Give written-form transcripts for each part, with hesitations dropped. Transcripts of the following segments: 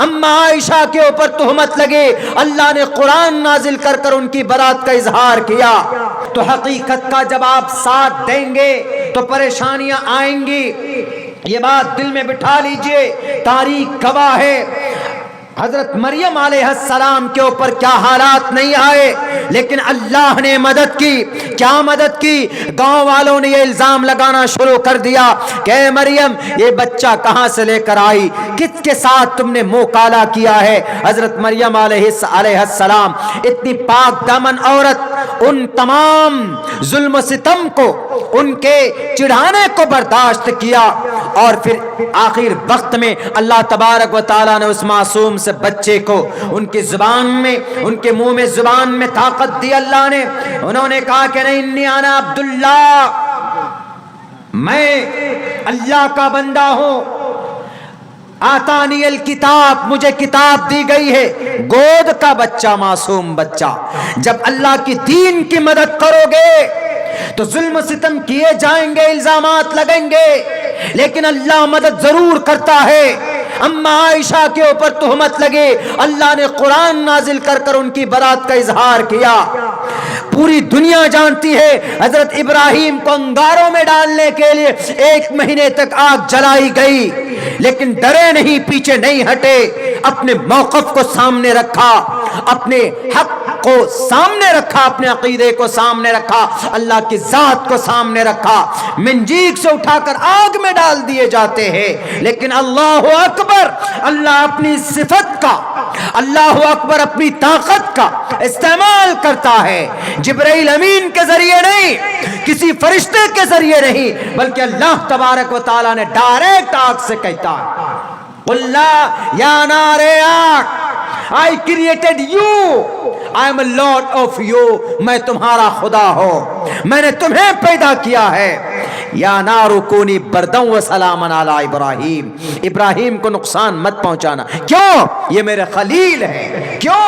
اما عائشہ کے اوپر تہمت لگے، اللہ نے قرآن نازل کر کر ان کی برات کا اظہار کیا۔ تو حقیقت کا جب آپ ساتھ دیں گے تو پریشانیاں آئیں گی، یہ بات دل میں بٹھا لیجئے۔ تاریخ گواہ ہے حضرت مریم علیہ السلام کے اوپر کیا حالات نہیں آئے، لیکن اللہ نے مدد کی۔ کیا مدد کی؟ گاؤں والوں نے یہ الزام لگانا شروع کر دیا کہ اے مریم یہ بچہ کہاں سے لے کر آئی، کس کے ساتھ تم نے منہ کالا کیا ہے۔ حضرت مریم علیہ السلام اتنی پاک دامن عورت ان تمام ظلم و ستم کو، ان کے چڑھانے کو برداشت کیا، اور پھر آخر وقت میں اللہ تبارک و تعالیٰ نے اس معصوم سے بچے کو ان کی زبان میں، ان کے منہ میں زبان میں طاقت دی اللہ نے۔ انہوں نے کہا کہ نہیں، انی انا عبداللہ، میں اللہ کا بندہ ہوں، آتانی الکتاب، مجھے کتاب دی گئی ہے۔ گود کا بچہ، معصوم بچہ، جب اللہ کی دین کی مدد کرو گے تو ظلم و ستم کیے جائیں گے، الزامات لگیں گے، لیکن اللہ مدد ضرور کرتا ہے۔ اما عائشہ کے اوپر تہمت لگے، اللہ نے قرآن نازل کر کر ان کی برات کا اظہار کیا۔ پوری دنیا جانتی ہے حضرت ابراہیم کو انگاروں میں ڈالنے کے لیے 1 مہینے تک آگ جلائی گئی، لیکن ڈرے نہیں، پیچھے نہیں ہٹے، اپنے موقف کو سامنے رکھا، اپنے حق کو سامنے رکھا، اپنے عقیدے کو سامنے رکھا، اللہ کی ذات کو سامنے رکھا۔ منجیک سے اٹھا کر آگ میں ڈال دیے جاتے ہیں، لیکن اللہ اکبر، اللہ اپنی صفت کا، اللہ اکبر اپنی طاقت کا استعمال کرتا ہے، جبرائیل امین کے ذریعے نہیں، کسی فرشتے کے ذریعے نہیں، بلکہ اللہ تبارک و تعالیٰ نے ڈائریکٹ آگ سے کہتا ہے، قُلْ لَا يَا نَارِ آگ I created you, I am a Lord of you، میں تمہارا خدا ہوں، میں نے تمہیں پیدا کیا ہے۔ یا نار کونی بردن و سلام علی ابراہیم، ابراہیم کو نقصان مت پہنچانا۔ کیوں؟ یہ میرے خلیل ہے۔ کیوں؟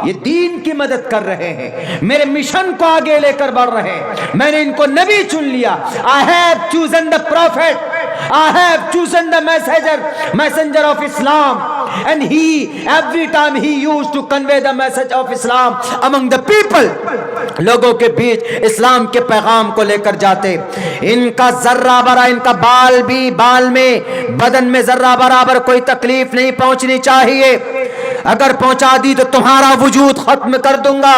یہ دین کی مدد کر رہے ہیں، میرے مشن کو آگے لے کر بڑھ رہے ہیں، میں نے ان کو نبی چن لیا۔ I have chosen the prophet, I have chosen the messenger of Islam, and he every time he used to convey the message of Islam among the people، لوگوں کے بیچ اسلام کے پیغام کو لے کر جاتے۔ ان کا ذرہ برا، ان کا بال میں، بدن میں ذرہ برابر کوئی تکلیف نہیں پہنچنی چاہیے، اگر پہنچا دی تو تمہارا وجود ختم کر دوں گا۔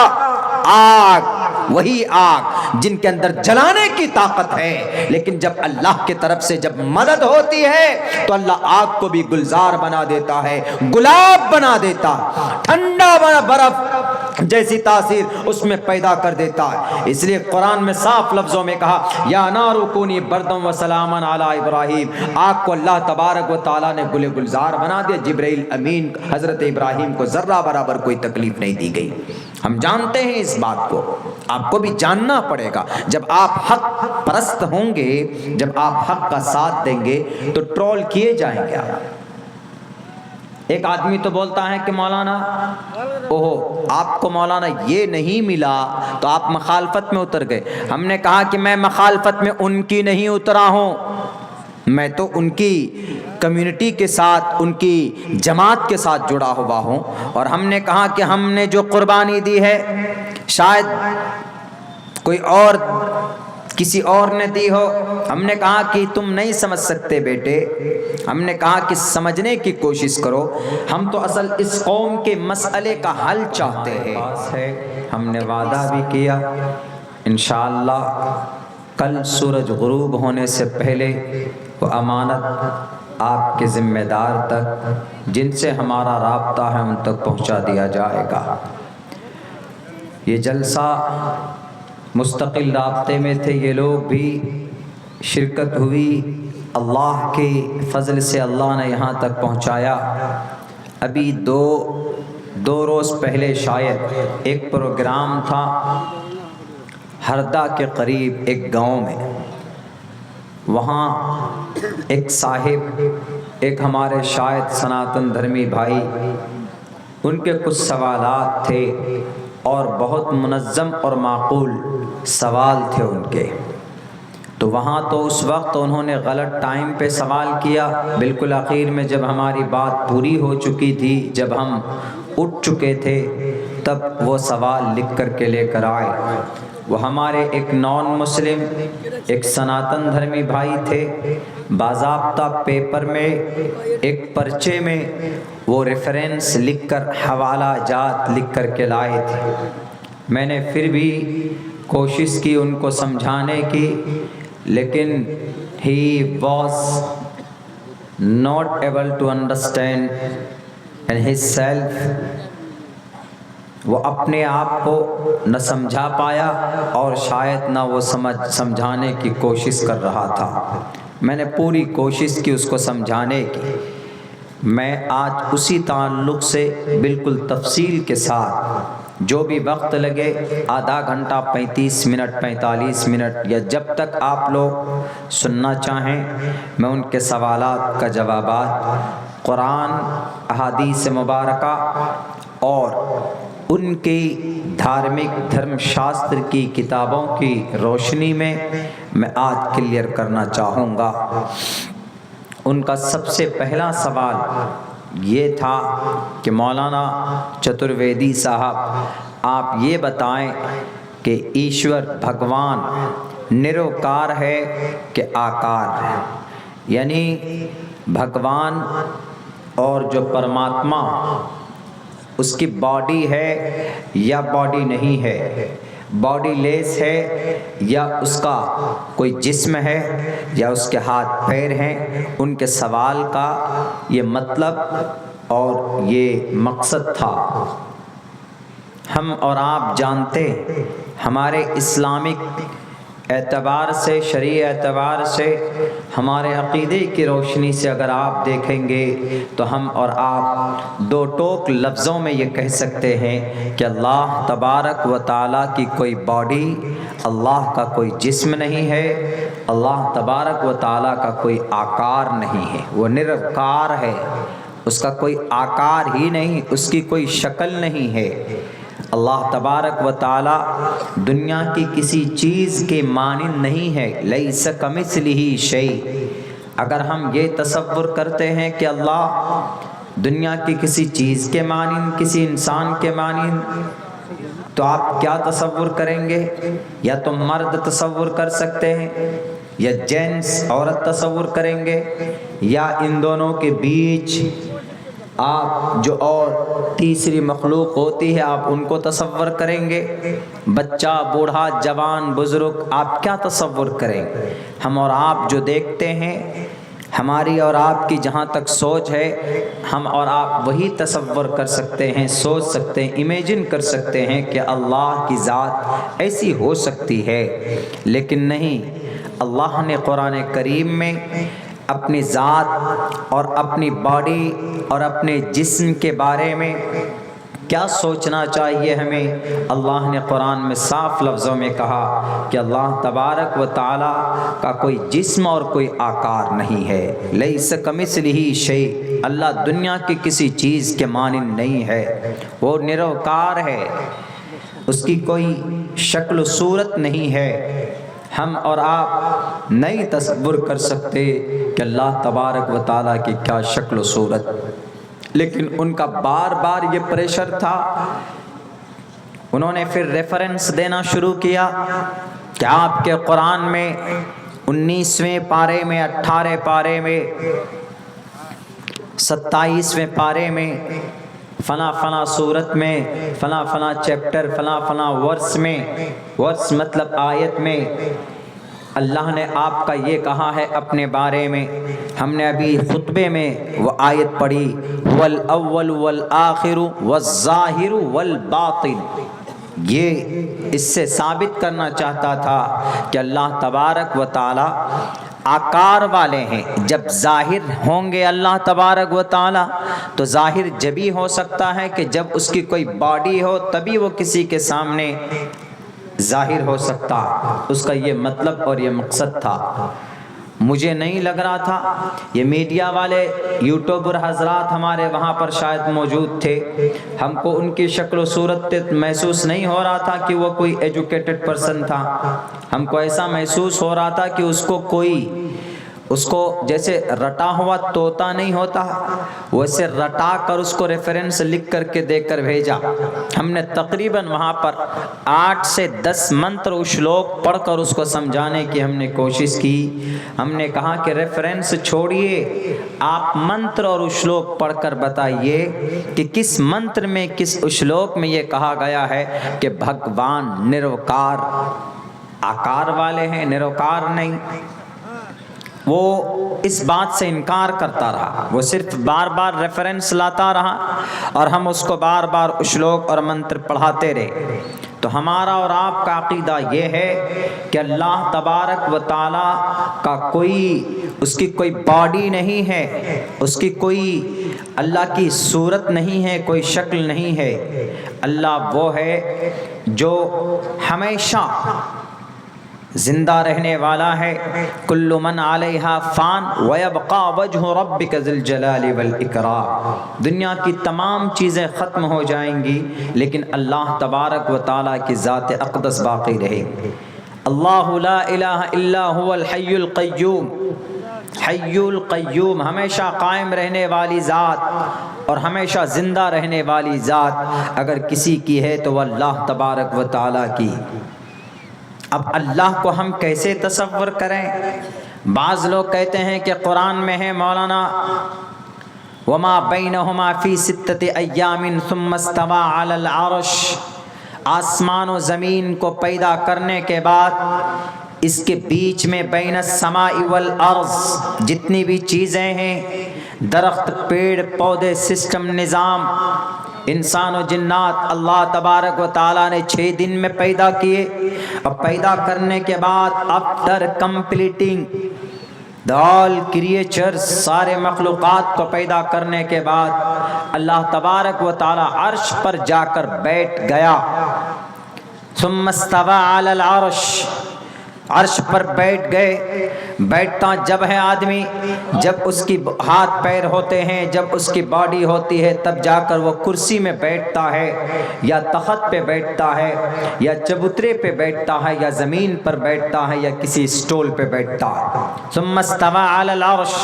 آگ، وہی آگ جن کے اندر جلانے کی طاقت ہے، لیکن جب اللہ کی طرف سے جب مدد ہوتی ہے تو اللہ آگ کو بھی گلزار بنا دیتا ہے، گلاب بنا دیتا، ٹھنڈا برف جیسی تاثیر اس میں پیدا کر دیتا ہے۔ اس لیے قرآن میں صاف لفظوں میں کہا یا نار کونی بردم و سلاما علی ابراہیم، آگ کو اللہ تبارک و تعالیٰ نے گل گلزار بنا دیا۔ جبرائیل امین حضرت ابراہیم کو ذرہ برابر کوئی تکلیف نہیں دی گئی۔ ہم جانتے ہیں اس بات کو، آپ کو بھی جاننا پڑے گا۔ جب آپ حق پرست ہوں گے، جب آپ حق کا ساتھ دیں گے تو ٹرول کیے جائیں گے۔ ایک آدمی تو بولتا ہے کہ مولانا اوہو آپ کو مولانا یہ نہیں ملا تو آپ مخالفت میں اتر گئے۔ ہم نے کہا کہ میں مخالفت میں ان کی نہیں اترا ہوں، میں تو ان کی کمیونٹی کے ساتھ، ان کی جماعت کے ساتھ جڑا ہوا ہوں، اور ہم نے کہا کہ ہم نے جو قربانی دی ہے شاید کوئی اور کسی اور نے دی ہو۔ ہم نے کہا کہ تم نہیں سمجھ سکتے بیٹے، ہم نے کہا کہ سمجھنے کی کوشش کرو، ہم تو اصل اس قوم کے مسئلے کا حل چاہتے ہیں۔ ہم نے وعدہ بھی کیا انشاءاللہ کل سورج غروب ہونے سے پہلے وہ امانت آپ کے ذمہ دار تک، جن سے ہمارا رابطہ ہے، ان تک پہنچا دیا جائے گا۔ یہ جلسہ مستقل رابطے میں تھے، یہ لوگ بھی شرکت ہوئی، اللہ کے فضل سے اللہ نے یہاں تک پہنچایا۔ ابھی دو روز پہلے شاید ایک پروگرام تھا ہردا کے قریب ایک گاؤں میں، وہاں ایک صاحب، ایک ہمارے شاید سناتن دھرمی بھائی، ان کے کچھ سوالات تھے اور بہت منظم اور معقول سوال تھے ان کے۔ تو وہاں تو اس وقت انہوں نے غلط ٹائم پہ سوال کیا، بالکل آخر میں جب ہماری بات پوری ہو چکی تھی، جب ہم اٹھ چکے تھے، تب وہ سوال لکھ کر کے لے کر آئے۔ وہ ہمارے ایک نان مسلم، ایک سناتن دھرمی بھائی تھے، باضابطہ پیپر میں ایک پرچے میں وہ ریفرنس لکھ کر، حوالہ جات لکھ کر کے لائے تھے۔ میں نے پھر بھی کوشش کی ان کو سمجھانے کی، لیکن he was not able to understand and his self، وہ اپنے آپ کو نہ سمجھا پایا اور شاید نہ وہ سمجھانے کی کوشش کر رہا تھا۔ میں نے پوری کوشش کی اس کو سمجھانے کی۔ میں آج اسی تعلق سے بالکل تفصیل کے ساتھ جو بھی وقت لگے، آدھا گھنٹہ، 35 منٹ، 45 منٹ، یا جب تک آپ لوگ سننا چاہیں، میں ان کے سوالات کا جوابات قرآن، احادیث مبارکہ اور ان کی دھارمک دھرم شاستر کی کتابوں کی روشنی میں آج کلیئر کرنا چاہوں گا۔ ان کا سب سے پہلا سوال یہ تھا کہ مولانا چترویدی صاحب، آپ یہ بتائیں کہ ایشور بھگوان نروکار ہے کہ آکار ہے؟ یعنی بھگوان اور جو پرماتما، اس کی باڈی ہے یا باڈی نہیں ہے، باڈی لیس ہے یا اس کا کوئی جسم ہے یا اس کے ہاتھ پیر ہیں؟ ان کے سوال کا یہ مطلب اور یہ مقصد تھا۔ ہم اور آپ جانتے، ہمارے اسلامک اعتبار سے، شرعی اعتبار سے، ہمارے عقیدے کی روشنی سے اگر آپ دیکھیں گے تو ہم اور آپ دو ٹوک لفظوں میں یہ کہہ سکتے ہیں کہ اللہ تبارک و تعالیٰ کی کوئی باڈی، اللہ کا کوئی جسم نہیں ہے، اللہ تبارک و تعالیٰ کا کوئی آکار نہیں ہے، وہ نراکار ہے، اس کا کوئی آکار ہی نہیں، اس کی کوئی شکل نہیں ہے۔ اللہ تبارک و تعالیٰ دنیا کی کسی چیز کے مانند نہیں ہے، لیس کمثلہ شیء۔ اگر ہم یہ تصور کرتے ہیں کہ اللہ دنیا کی کسی چیز کے مانند، کسی انسان کے مانند، تو آپ کیا تصور کریں گے؟ یا تو مرد تصور کر سکتے ہیں، یا جینس عورت تصور کریں گے، یا ان دونوں کے بیچ آپ جو اور تیسری مخلوق ہوتی ہے آپ ان کو تصور کریں گے؟ بچہ، بوڑھا، جوان، بزرگ، آپ کیا تصور کریں گے؟ ہم اور آپ جو دیکھتے ہیں، ہماری اور آپ کی جہاں تک سوچ ہے، ہم اور آپ وہی تصور کر سکتے ہیں، سوچ سکتے ہیں، امیجن کر سکتے ہیں کہ اللہ کی ذات ایسی ہو سکتی ہے، لیکن نہیں۔ اللہ نے قرآن کریم میں اپنی ذات اور اپنی باڈی اور اپنے جسم کے بارے میں کیا سوچنا چاہیے ہمیں؟ اللہ نے قرآن میں صاف لفظوں میں کہا کہ اللہ تبارک و تعالیٰ کا کوئی جسم اور کوئی آکار نہیں ہے، لیس کمثلہ شیء، اللہ دنیا کی کسی چیز کے مانند نہیں ہے، وہ نراکار ہے، اس کی کوئی شکل و صورت نہیں ہے۔ ہم اور آپ نہیں تصور کر سکتے کہ اللہ تبارک و تعالیٰ کی کیا شکل و صورت، لیکن ان کا بار بار یہ پریشر تھا۔ انہوں نے پھر ریفرنس دینا شروع کیا کہ آپ کے قرآن میں 19ویں پارے میں، 18 پارے میں، 27ویں پارے میں، فلاں فلاں صورت میں، فلاں فلاں چیپٹر، فلاں فلاں ورس میں، ورس مطلب آیت میں، اللہ نے آپ کا یہ کہا ہے اپنے بارے میں۔ ہم نے ابھی خطبے میں وہ آیت پڑھی، والاول والآخر والظاہر والباطن۔ یہ اس سے ثابت کرنا چاہتا تھا کہ اللہ تبارک و تعالی آکار والے ہیں۔ جب ظاہر ہوں گے اللہ تبارک و تعالی تو ظاہر جبھی ہو سکتا ہے کہ جب اس کی کوئی باڈی ہو، تبھی وہ کسی کے سامنے ظاہر ہو سکتا۔ اس کا یہ مطلب اور یہ مقصد تھا۔ مجھے نہیں لگ رہا تھا یہ میڈیا والے یوٹیوبر حضرات ہمارے وہاں پر شاید موجود تھے، ہم کو ان کی شکل و صورت محسوس نہیں ہو رہا تھا کہ وہ کوئی ایجوکیٹڈ پرسن تھا، ہم کو ایسا محسوس ہو رہا تھا کہ اس کو جیسے رٹا ہوا طوطا نہیں ہوتا ویسے رٹا کر اس کو ریفرنس لکھ کر کے دے کر بھیجا۔ ہم نے تقریباً وہاں پر 8 سے 10 منتر شلوک پڑھ کر اس کو سمجھانے کی ہم نے کوشش کی۔ ہم نے کہا کہ ریفرنس چھوڑیے، آپ منتر اور شلوک پڑھ کر بتائیے کہ کس منتر میں کس شلوک میں یہ کہا گیا ہے کہ بھگوان نروکار آکار والے ہیں، نروکار نہیں۔ وہ اس بات سے انکار کرتا رہا، وہ صرف بار بار ریفرنس لاتا رہا اور ہم اس کو بار بار شلوک اور منتر پڑھاتے رہے۔ تو ہمارا اور آپ کا عقیدہ یہ ہے کہ اللہ تبارک و تعالی کا اس کی کوئی باڈی نہیں ہے، اس کی کوئی اللہ کی صورت نہیں ہے، کوئی شکل نہیں ہے۔ اللہ وہ ہے جو ہمیشہ زندہ رہنے والا ہے۔ کل من علیہا فان ویبقى وجہ ربک ذی الجلال والاکرام، دنیا کی تمام چیزیں ختم ہو جائیں گی لیکن اللہ تبارک و تعالیٰ کی ذات اقدس باقی رہے گی۔ اللہ لا الہ الا هو الحی القیوم، حی القیوم، ہمیشہ قائم رہنے والی ذات اور ہمیشہ زندہ رہنے والی ذات اگر کسی کی ہے تو وہ اللہ تبارک و تعالیٰ کی۔ اب اللہ کو ہم کیسے تصور کریں؟ بعض لوگ کہتے ہیں کہ قرآن میں ہے مولانا وما بینہما فی 6 ایام ثم استوى علی العرش، آسمان و زمین کو پیدا کرنے کے بعد اس کے بیچ میں بین السماء والارض جتنی بھی چیزیں ہیں، درخت، پیڑ پودے، سسٹم، نظام، انسان و جنات، اللہ تبارک و تعالیٰ نے 6 دن میں پیدا کیے۔ اور پیدا کرنے کے بعد after completing the all creatures، سارے مخلوقات کو پیدا کرنے کے بعد اللہ تبارک و تعالیٰ عرش پر جا کر بیٹھ گیا۔ ثم استوى علی العرش، عرش پر بیٹھ گئے۔ بیٹھتا جب ہے آدمی، جب اس کی ہاتھ پیر ہوتے ہیں، جب اس کی باڈی ہوتی ہے، تب جا کر وہ کرسی میں بیٹھتا ہے یا تخت پہ بیٹھتا ہے یا چبوترے پہ بیٹھتا ہے یا زمین پر بیٹھتا ہے یا کسی سٹول پہ بیٹھتا ہے۔ ثم استوى علی العرش،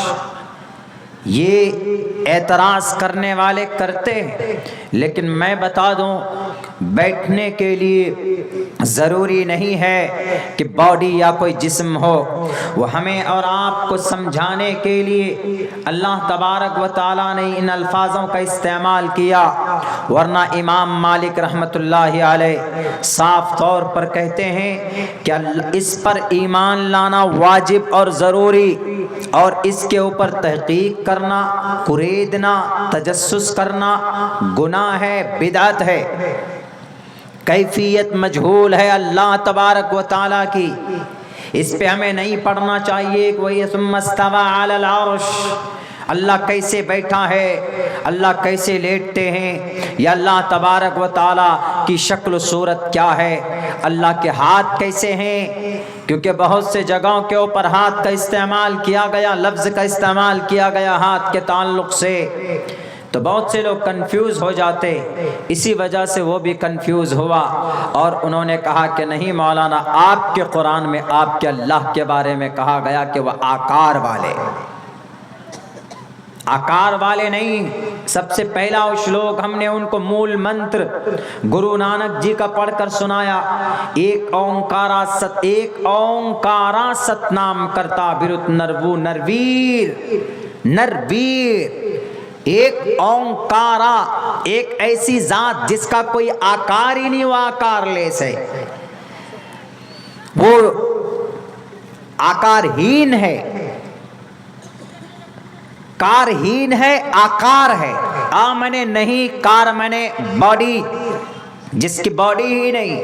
یہ اعتراض کرنے والے کرتے ہیں، لیکن میں بتا دوں بیٹھنے کے لیے ضروری نہیں ہے کہ باڈی یا کوئی جسم ہو، وہ ہمیں اور آپ کو سمجھانے کے لیے اللہ تبارک و تعالیٰ نے ان الفاظوں کا استعمال کیا، ورنہ امام مالک رحمۃ اللہ علیہ صاف طور پر کہتے ہیں کہ اس پر ایمان لانا واجب اور ضروری، اور اس کے اوپر تحقیق کرنا، قریدنا، تجسس کرنا گناہ ہے، بدعت ہے۔ کیفیت مجہول ہے اللہ تبارک و تعالیٰ کی، اس پہ ہمیں نہیں پڑھنا چاہیے کہ وہی ثم استوى علی العرش، اللہ کیسے بیٹھا ہے، اللہ کیسے لیٹتے ہیں، یا اللہ تبارک و تعالیٰ کی شکل و صورت کیا ہے، اللہ کے ہاتھ کیسے ہیں، کیونکہ بہت سے جگہوں کے اوپر ہاتھ کا استعمال کیا گیا، لفظ کا استعمال کیا گیا ہاتھ کے تعلق سے، تو بہت سے لوگ کنفیوز ہو جاتے، اسی وجہ سے وہ بھی کنفیوز ہوا اور انہوں نے کہا کہ نہیں مولانا، آپ کے قرآن میں آپ کے اللہ کے بارے میں کہا گیا کہ وہ آکار والے، آکار والے نہیں۔ سب سے پہلا شلوک ہم نے ان کو مول منتر گرو نانک جی کا پڑھ کر سنایا، ایک اومکارا ست نام کرتا برت نرو نرویر، نرویر، ایک اومکارا، ایک ایسی ذات جس کا کوئی آکار ہی نہیں، وہ آکار لیس ہے، وہ آکارہین ہے، کارہین ہے، آکار ہے، آمنے نہیں، کار منے باڈی، جس کی باڈی ہی نہیں،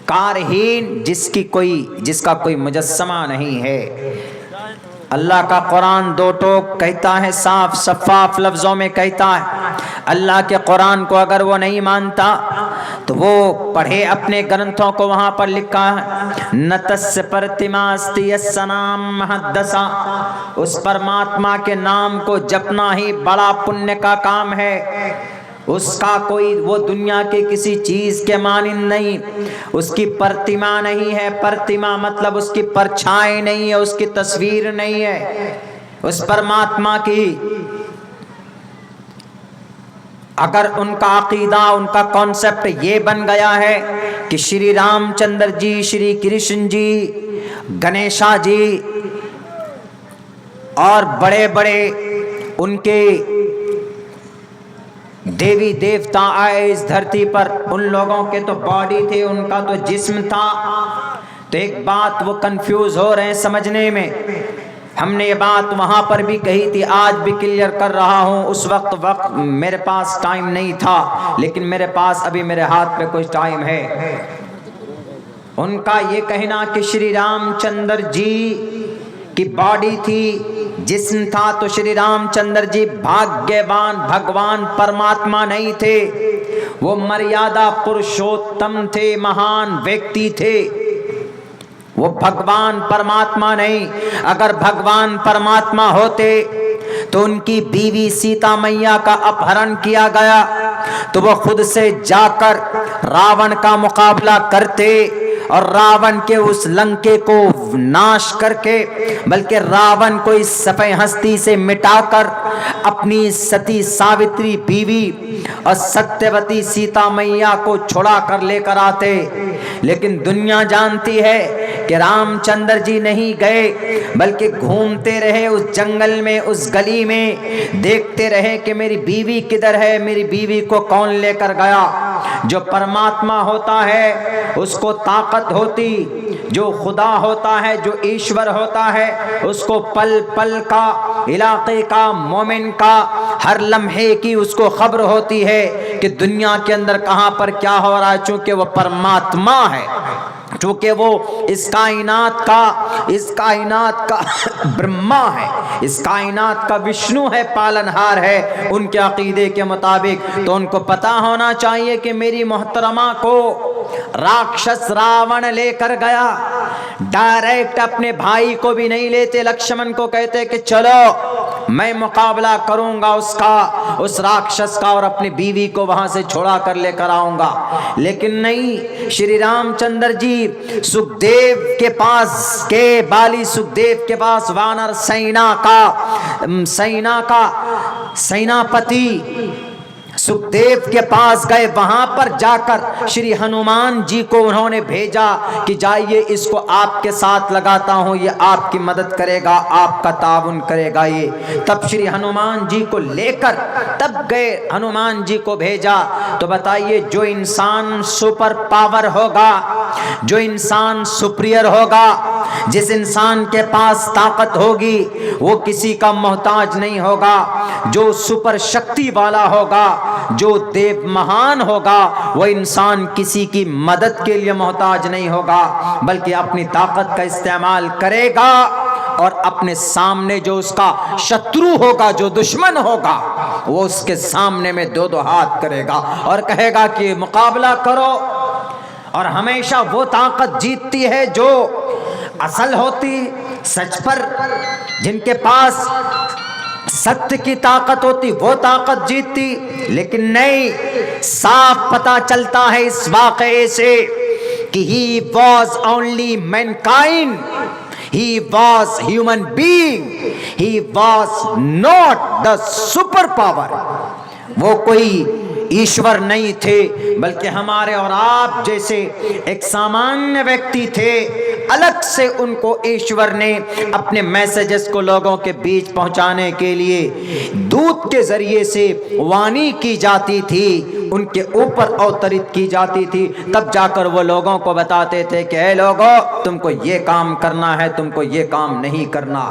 کارہین جس کا کوئی مجسمہ نہیں ہے۔ اللہ کا قرآن 2 ٹوک کہتا ہے، صاف شفاف لفظوں میں کہتا ہے۔ اللہ کے قرآن کو اگر وہ نہیں مانتا تو وہ پڑھے اپنے گرنتھوں کو، وہاں پر لکھا ہے نتس پرتماستی السنام محدثا، اس پرماتما کے نام کو جپنا ہی بڑا پنیہ کا کام ہے، اس کا کوئی وہ دنیا کے کسی چیز کے مانند نہیں، اس کی پرتما نہیں ہے، پرتما مطلب اس کی پرچھائی نہیں ہے، اس کی تصویر نہیں ہے، اس پرماتما کی اگر ان کا عقیدہ، ان کا کانسیپٹ یہ بن گیا ہے کہ شری رام چندر جی، شری کرشن جی، گنیشا جی اور بڑے بڑے ان کے دیوی دیوتا آئے اس دھرتی پر، ان لوگوں کے تو باڈی تھے، ان کا تو جسم تھا، تو ایک بات وہ کنفیوز ہو رہے ہیں سمجھنے میں۔ ہم نے یہ بات وہاں پر بھی کہی تھی، آج بھی کلیئر کر رہا ہوں، اس وقت میرے پاس ٹائم نہیں تھا، لیکن میرے پاس ابھی میرے ہاتھ پہ کچھ ٹائم ہے۔ ان کا یہ کہنا کہ شری رام چندر جی کی باڈی تھی، جسم تھا، تو شری رام چندر جی بھاگیوان بھگوان پرماتما نہیں تھے، وہ مریادہ پروشوتم تھے، مہان ویکتی تھے، وہ بھگوان پرماتما نہیں۔ اگر بھگوان پرماتما ہوتے تو ان کی بیوی سیتا میاں کا اپہرن کیا گیا تو وہ خود سے جا کر راون کا مقابلہ کرتے اور راون کے اس لنکے کو ناش کر کے، بلکہ راون کو اس صفحہ ہستی سے مٹا کر اپنی ستی ساوتری بیوی اور ستیوتی سیتا میاں کو چھڑا کر لے کر آتے۔ لیکن دنیا جانتی ہے کہ رام چندر جی نہیں گئے، بلکہ گھومتے رہے اس جنگل میں، اس گلی میں، دیکھتے رہے کہ میری بیوی کدھر ہے، میری بیوی کو کون لے کر گیا۔ جو پرماتما ہوتا ہے اس کو طاقت ہوتی، جو خدا ہوتا ہے، جو ایشور ہوتا ہے، اس کو پل پل کا، علاقے کا، مومن کا، ہر لمحے کی اس کو خبر ہوتی ہے کہ دنیا کے اندر کہاں پر کیا ہو رہا ہے، چونکہ وہ پرماتما ہے، چونکہ وہ اس کائنات کا برہما ہے، اس کائنات کا وشنو ہے، پالنہار ہے ان کے عقیدے کے مطابق۔ تو ان کو پتا ہونا چاہیے کہ میری محترمہ کو راکشس راون لے کر گیا، ڈائریکٹ اپنے بھائی کو بھی نہیں لیتے، لکشمن کو کہتے کہ چلو میں مقابلہ کروں گا اس راکشس کا اور اپنی بیوی کو وہاں سے چھوڑا کر لے کر آؤں گا، لیکن نہیں، شری رام چندر جی سکھدیو کے پاس بالی سکھدیو کے پاس وانر سینا کا سیناپتی سکھدیو کے پاس گئے، وہاں پر جا کر شری ہنومان جی کو انہوں نے بھیجا کہ جائیے اس کو آپ کے ساتھ لگاتا ہوں، یہ آپ کی مدد کرے گا، آپ کا تعاون کرے گا۔ یہ تب شری ہنومان جی کو لے کر تب گئے، ہنومان جی کو بھیجا۔ تو بتائیے، جو انسان سپر پاور ہوگا، جو انسان سپریئر ہوگا، جس انسان کے پاس طاقت ہوگی، وہ کسی کا محتاج نہیں ہوگا، جو سپر شکتی والا ہوگا، جو دیو مہان ہوگا، وہ انسان کسی کی مدد کے لیے محتاج نہیں ہوگا، بلکہ اپنی طاقت کا استعمال کرے گا اور اپنے سامنے جو اس کا شترو ہوگا، جو دشمن ہوگا، وہ اس کے سامنے میں دو ہاتھ کرے گا اور کہے گا کہ مقابلہ کرو۔ اور ہمیشہ وہ طاقت جیتتی ہے جو اصل ہوتی، سچ پر جن کے پاس ستیہ کی طاقت ہوتی، وہ طاقت جیتتی۔ لیکن نہیں، صاف پتہ چلتا ہے اس واقعے سے کہ he was only mankind, he was human being, he was not the super power۔ وہ کوئی ایشور نہیں تھے، بلکہ ہمارے اور آپ جیسے ایک سامانیہ ویکتی تھے۔ الگ سے ان کو ایشور نے اپنے میسیجز کو لوگوں کے بیچ پہنچانے کے لیے دودھ کے ذریعے سے وانی کی جاتی تھی، ان کے اوپر اوترت کی جاتی تھی، تب جا کر وہ لوگوں کو بتاتے تھے کہ اے لوگو، تم کو یہ کام کرنا ہے، تم کو یہ کام نہیں کرنا،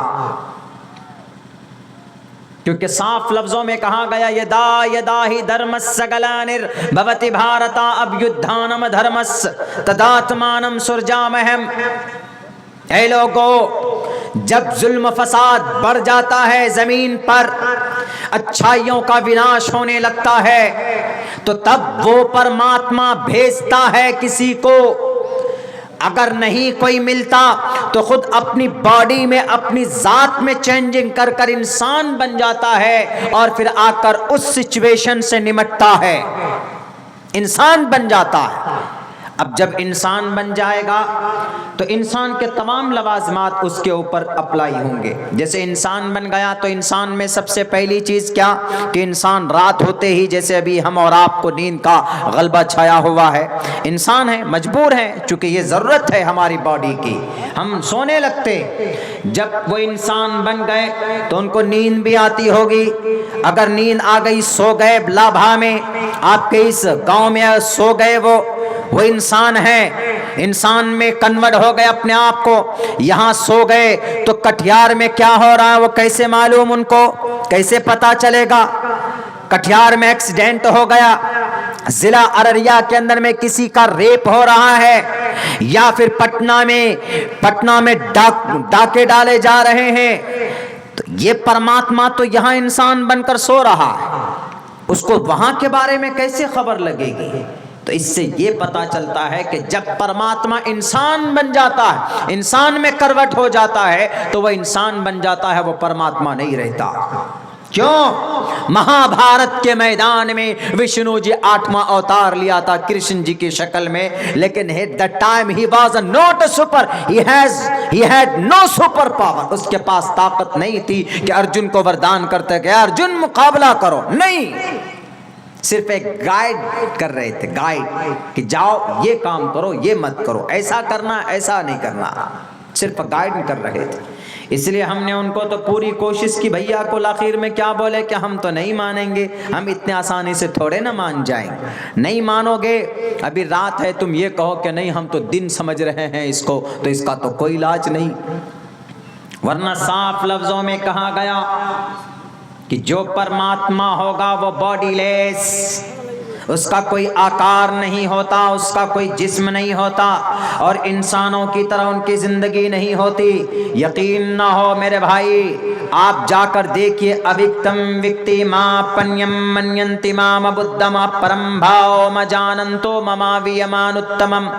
کیونکہ صاف لفظوں میں کہا گیا یدا ہی دھرمس گلانر بھوتی بھارتا ابیدھانم دھرمس تداتمانم سرجامہم۔ اے لوگو، جب ظلم فساد بڑھ جاتا ہے زمین پر، اچھائیوں کا وناش ہونے لگتا ہے، تو تب وہ پرماتما بھیجتا ہے کسی کو۔ اگر نہیں کوئی ملتا تو خود اپنی باڈی میں، اپنی ذات میں چینجنگ کر کر انسان بن جاتا ہے، اور پھر آ کر اس سچویشن سے نمٹتا ہے، انسان بن جاتا ہے۔ اب جب انسان بن جائے گا تو انسان کے تمام لوازمات اس کے اوپر اپلائی ہوں گے۔ جیسے انسان بن گیا تو انسان میں سب سے پہلی چیز کیا کہ انسان رات ہوتے ہی، جیسے ابھی ہم اور آپ کو نیند کا غلبہ چھایا ہوا ہے، انسان ہے، مجبور ہیں، چونکہ یہ ضرورت ہے ہماری باڈی کی، ہم سونے لگتے۔ جب وہ انسان بن گئے تو ان کو نیند بھی آتی ہوگی۔ اگر نیند آ گئی، سو گئے لابھا میں، آپ کے اس گاؤں میں سو گئے، وہ انسان ہے، انسان میں کنورٹ ہو گئے اپنے آپ کو، یہاں سو گئے تو کٹیہار میں کیا ہو رہا ہے وہ کیسے معلوم، ان کو کیسے پتا چلے گا؟ کٹیہار میں ایکسیڈنٹ ہو گیا، ضلع ارریہ کے اندر میں کسی کا ریپ ہو رہا ہے، یا پھر پٹنہ میں ڈاکے ڈالے جا رہے ہیں، تو یہ پرماتما تو یہاں انسان بن کر سو رہا ہے، اس کو وہاں کے بارے میں کیسے خبر لگے گی؟ تو اس سے یہ پتا چلتا ہے کہ جب پرماتما انسان بن جاتا ہے، انسان میں کروٹ ہو جاتا ہے، تو وہ انسان بن جاتا ہے، وہ پرماتما نہیں رہتا۔ کیوں؟ مہا بھارت کے میدان میں وشنو جی 8واں اوتار لیا تھا کرشن جی کی شکل میں، لیکن at that time he was not a super, he had no super power، اس کے پاس طاقت نہیں تھی کہ ارجن کو وردان کرتے کہ ارجن مقابلہ کرو، نہیں، صرف ایک گائیڈ کر رہے تھے، گائیڈ کہ جاؤ یہ کام کرو، یہ مت کرو، ایسا کرنا، ایسا نہیں کرنا، صرف گائیڈ کر رہے تھے۔ اس لیے ہم نے ان کو تو پوری کوشش کی، بھیا کو آخر میں کیا بولے کہ ہم تو نہیں مانیں گے، ہم اتنے آسانی سے تھوڑے نہ مان جائیں، نہیں مانو گے، ابھی رات ہے، تم یہ کہو کہ نہیں ہم تو دن سمجھ رہے ہیں اس کو، تو اس کا تو کوئی علاج نہیں۔ ورنہ صاف لفظوں میں کہا گیا کہ جو پرماتما ہوگا وہ باڈی لیس، اس کا کوئی آکار نہیں ہوتا، اس کا کوئی جسم نہیں ہوتا، اور انسانوں کی طرح ان کی زندگی نہیں ہوتی۔ یقین نہ ہو میرے بھائی، آپ جا کر دیکھیے، اوکتم وکتی ما پنیم منینتی مام بدھم پرم بھاؤ مجاننتو مماویمانتمم۔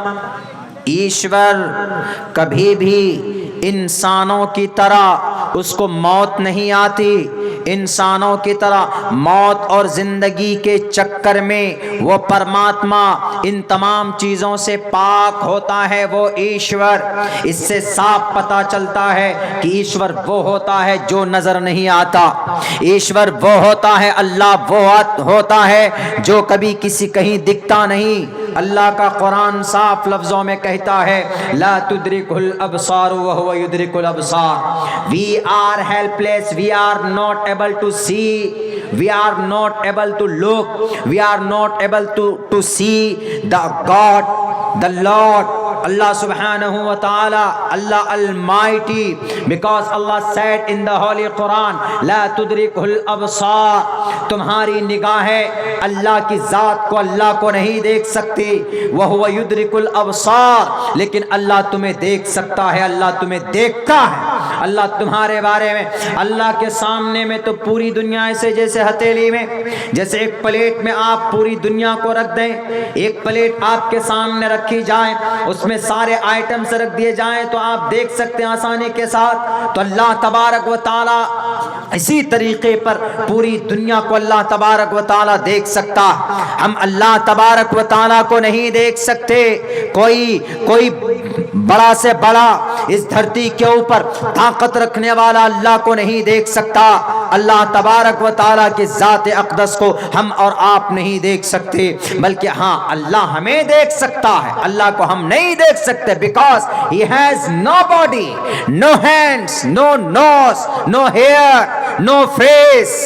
ایشور کبھی بھی انسانوں کی طرح اس کو موت نہیں آتی، انسانوں کی طرح موت اور زندگی کے چکر میں وہ پرماتما ان تمام چیزوں سے پاک ہوتا ہے، وہ ایشور۔ اس سے صاف پتہ چلتا ہے کہ ایشور وہ ہوتا ہے جو نظر نہیں آتا، ایشور وہ ہوتا ہے، اللہ وہ ہوتا ہے جو کبھی کسی کہیں دکھتا نہیں۔ اللہ کا قرآن صاف لفظوں میں کہتا ہے لا تدرکہ الابصار وہو یدرک الابصار۔ We are helpless, we are not able to see, we are not able to look, we are not able to see the God, the Lord, Allah subhanahu wa ta'ala, Allah Almighty, because Allah said in the Holy Quran لا تدرکہ الابصار، تمہاری نگاہیں اللہ کی ذات کو، اللہ کو نہیں دیکھ سکتی، وہو یدرک الابصار، لیکن اللہ تمہیں دیکھ سکتا ہے، اللہ تمہیں دیکھتا ہے، اللہ تمہارے بارے میں، اللہ کے سامنے میں تو پوری دنیا ایسے جیسے ہتھیلی میں، جیسے ایک پلیٹ میں آپ پوری دنیا کو رکھ دیں، ایک پلیٹ آپ کے سامنے رکھی جائے، اس میں سارے آئٹمز رکھ دیے جائیں تو آپ دیکھ سکتے ہیں آسانی کے ساتھ۔ تو اللہ تبارک و تعالی اسی طریقے پر پوری دنیا کو اللہ تبارک و تعالی دیکھ سکتا، ہم اللہ تبارک و تعالی کو نہیں دیکھ سکتے۔ کوئی بڑا سے بڑا اس دھرتی کے اوپر طاقت رکھنے والا اللہ کو نہیں دیکھ سکتا، اللہ تبارک و تعالیٰ کی ذات اقدس کو ہم اور آپ نہیں دیکھ سکتے، بلکہ ہاں اللہ ہمیں دیکھ سکتا ہے، اللہ کو ہم نہیں دیکھ سکتے، because he has no body, no hands, no nose, no hair, no face,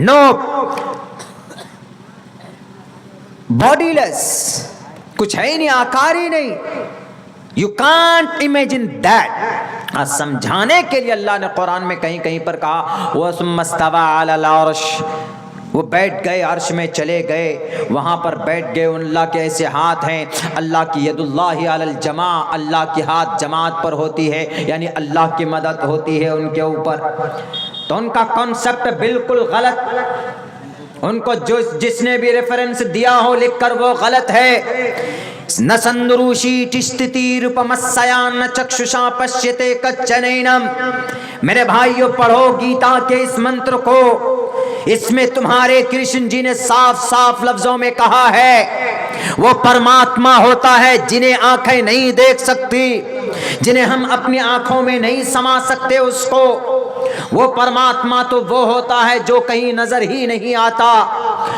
no bodiless، کچھ ہے ہی نہیں، آکار ہی نہیں۔ You can't imagine that۔ سمجھانے کے لیے اللہ نے قرآن میں کہیں کہیں پر کہا وَثُمَّ اسْتَوَىٰ عَلَى الْعَرْشِ وہ بیٹھ گئے، عرش میں چلے گئے، وہاں پر بیٹھ گئے. اللہ کے ایسے ہاتھ ہیں، اللہ کی ید اللہ علی الجماع، اللہ کی ہاتھ جماعت پر ہوتی ہے، یعنی اللہ کی مدد ہوتی ہے ان کے اوپر. تو ان کا کانسیپٹ بالکل غلط، ان کو جس نے بھی ریفرنس دیا ہو لکھ کر وہ غلط ہے. نہ سندروشی ٹشتتی روپمسیان نہ چکششا پشیتے کچنینم. میرے بھائیو پڑھو گیتا کے اس منتر کو، اس میں تمہارے کرشن جی نے صاف صاف لفظوں میں کہا ہے وہ پرماتما ہوتا ہے جنہیں آنکھیں نہیں دیکھ سکتی، جنہیں ہم اپنی آنکھوں میں نہیں سما سکتے اس کو. وہ پرماتما تو وہ ہوتا ہے جو کہیں نظر ہی نہیں آتا،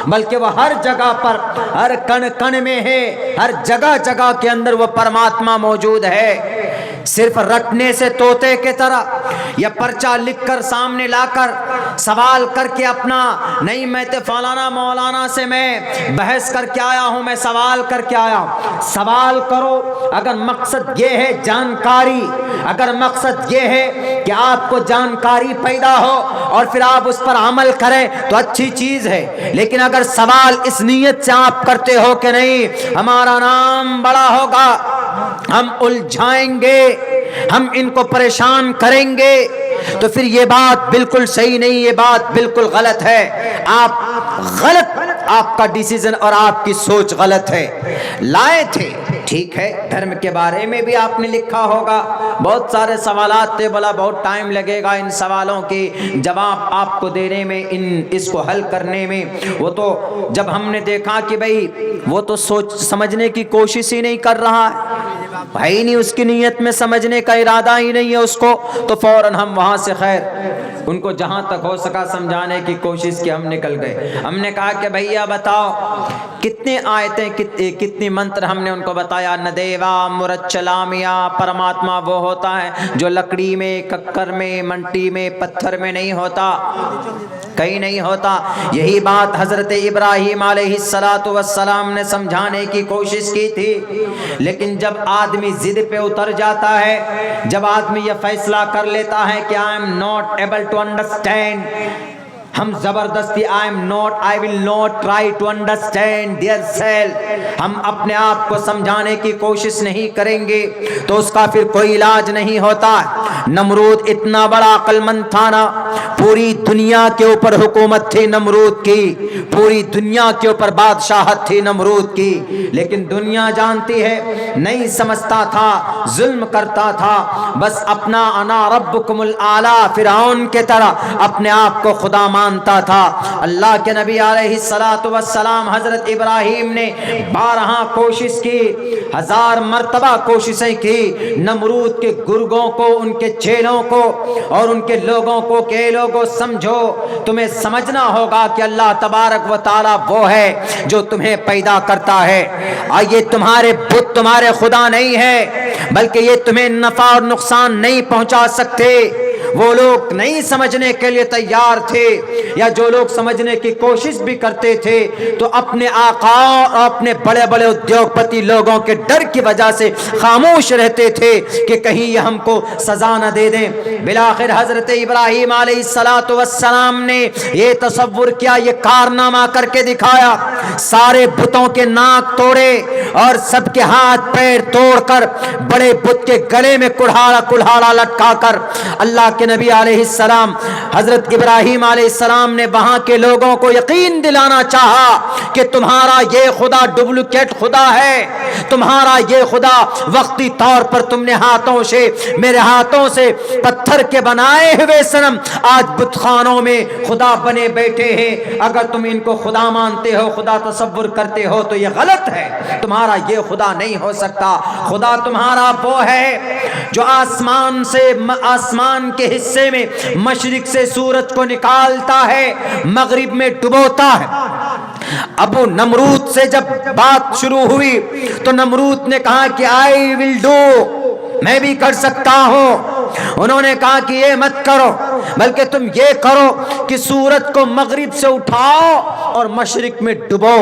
بلکہ وہ ہر جگہ پر، ہر کن کن میں ہے، ہر جگہ جگہ کے اندر وہ پرماتما موجود ہے. صرف رٹنے سے طوطے کی طرح یا پرچہ لکھ کر سامنے لا کر سوال کر کے اپنا نہیں میں تو فلانا مولانا سے میں بحث کر کے آیا ہوں، میں سوال کر کے آیا ہوں. سوال کرو اگر مقصد یہ ہے جانکاری، اگر مقصد یہ ہے کہ آپ کو جانکاری پیدا ہو اور پھر آپ اس پر عمل کریں تو اچھی چیز ہے. لیکن اگر سوال اس نیت سے آپ کرتے ہو کہ نہیں ہمارا نام بڑا ہوگا، ہم الجھائیں گے، ہم ان کو پریشان کریں گے، تو پھر یہ بات بالکل صحیح نہیں، یہ بات بالکل غلط ہے. آپ غلط، آپ کا ڈیسیژن اور آپ کی سوچ غلط ہے. لائے تھے ٹھیک ہے، دھرم کے بارے میں بھی آپ نے لکھا ہوگا، بہت سارے سوالات تھے، بولا بہت ٹائم لگے گا ان سوالوں کے جواب آپ کو دینے میں، اس کو حل کرنے میں. وہ تو جب ہم نے دیکھا کہ بھئی وہ تو سوچ سمجھنے کی کوشش ہی نہیں کر رہا ہے ہی نہیں، اس کی نیت میں سمجھنے کا ارادہ ہی نہیں ہے اس کو، تو فوراً ہم وہاں سے خیر ان کو جہاں تک ہو سکا سمجھانے کی کوشش کی، ہم نکل گئے. ہم نے کہا کہ بھیا بتاؤ کتنے آیتیں کتنی منتر، ہم نے ان کو بتایا. نہ دیوا مرچلامیا، پرماتما وہ ہوتا ہے جو لکڑی میں، ککر میں، منٹی میں، پتھر میں نہیں ہوتا، کہیں نہیں ہوتا. یہی بات حضرت ابراہیم علیہ السلام نے سمجھانے کی کوشش کی تھی. لیکن جب آدمی ضد پہ اتر جاتا ہے، جب آدمی یہ فیصلہ کر لیتا ہے کہ I am not able to understand، ہم زبردستی I will not try to understand their self، ہم اپنے آپ کو سمجھانے کی کوشش نہیں کریں گے تو اس کا پھر کوئی علاج نہیں ہوتا. نمرود اتنا بڑا عقل مند تھا نا، پوری دنیا کے اوپر حکومت تھی نمرود کی، پوری دنیا کے اوپر بادشاہت تھی نمرود کی، لیکن دنیا جانتی ہے نہیں سمجھتا تھا، ظلم کرتا تھا، بس اپنا انا ربکم الاعلی فرعون کے طرح اپنے آپ کو خدا مانتا تھا. اللہ کے نبی علیہ السلام حضرت ابراہیم نے 12 کوشش کی، 1000 مرتبہ کوششیں کی نمرود کے گرگوں کو، ان کے چیلوں کو اور ان کے لوگوں کو کہ لوگوں سمجھو، تمہیں سمجھنا ہوگا کہ اللہ تبارک و تعالی وہ ہے جو تمہیں پیدا کرتا ہے. یہ تمہارے بت تمہارے خدا نہیں ہے، بلکہ یہ تمہیں نفع اور نقصان نہیں پہنچا سکتے. وہ لوگ نہیں سمجھنے کے لیے تیار تھے، یا جو لوگ سمجھنے کی کوشش بھی کرتے تھے تو اپنے آقا اور اپنے بڑے بڑے ادیوگ پتی لوگوں کے ڈر کی وجہ سے خاموش رہتے تھے کہ کہیں یہ ہم کو سزا نہ دے دیں. بالآخر حضرت ابراہیم علیہ السلام نے یہ تصور کیا، یہ کارنامہ کر کے دکھایا. سارے بتوں کے ناک توڑے اور سب کے ہاتھ پیر توڑ کر بڑے بت کے گلے میں کلہاڑا لٹکا کر اللہ کے نبی علیہ السلام حضرت ابراہیم علیہ السلام نے وہاں کے لوگوں کو یقین دلانا چاہا کہ تمہارا یہ خدا ڈپلیکیٹ خدا ہے، تمہارا یہ خدا وقتی طور پر تم نے ہاتھوں سے، میرے ہاتھوں سے پتھر کے بنائے ہوئے صنم آج بت خانوں میں خدا بنے بیٹھے ہیں. اگر تم ان کو خدا مانتے ہو، خدا تصور کرتے ہو تو یہ غلط ہے، تمہارا یہ خدا نہیں ہو سکتا. خدا تمہارا وہ ہے جو آسمان کے حصے میں مشرق سے سورج کو نکالتا ہے، مغرب میں ڈبوتا ہے. ابو نمرود سے جب بات شروع ہوئی تو نمرود نے کہا کہ I will do، میں بھی کر سکتا ہوں. انہوں نے کہا کہ یہ مت کرو، بلکہ تم یہ کرو کہ سورج کو مغرب سے اٹھاؤ اور مشرق میں ڈبو،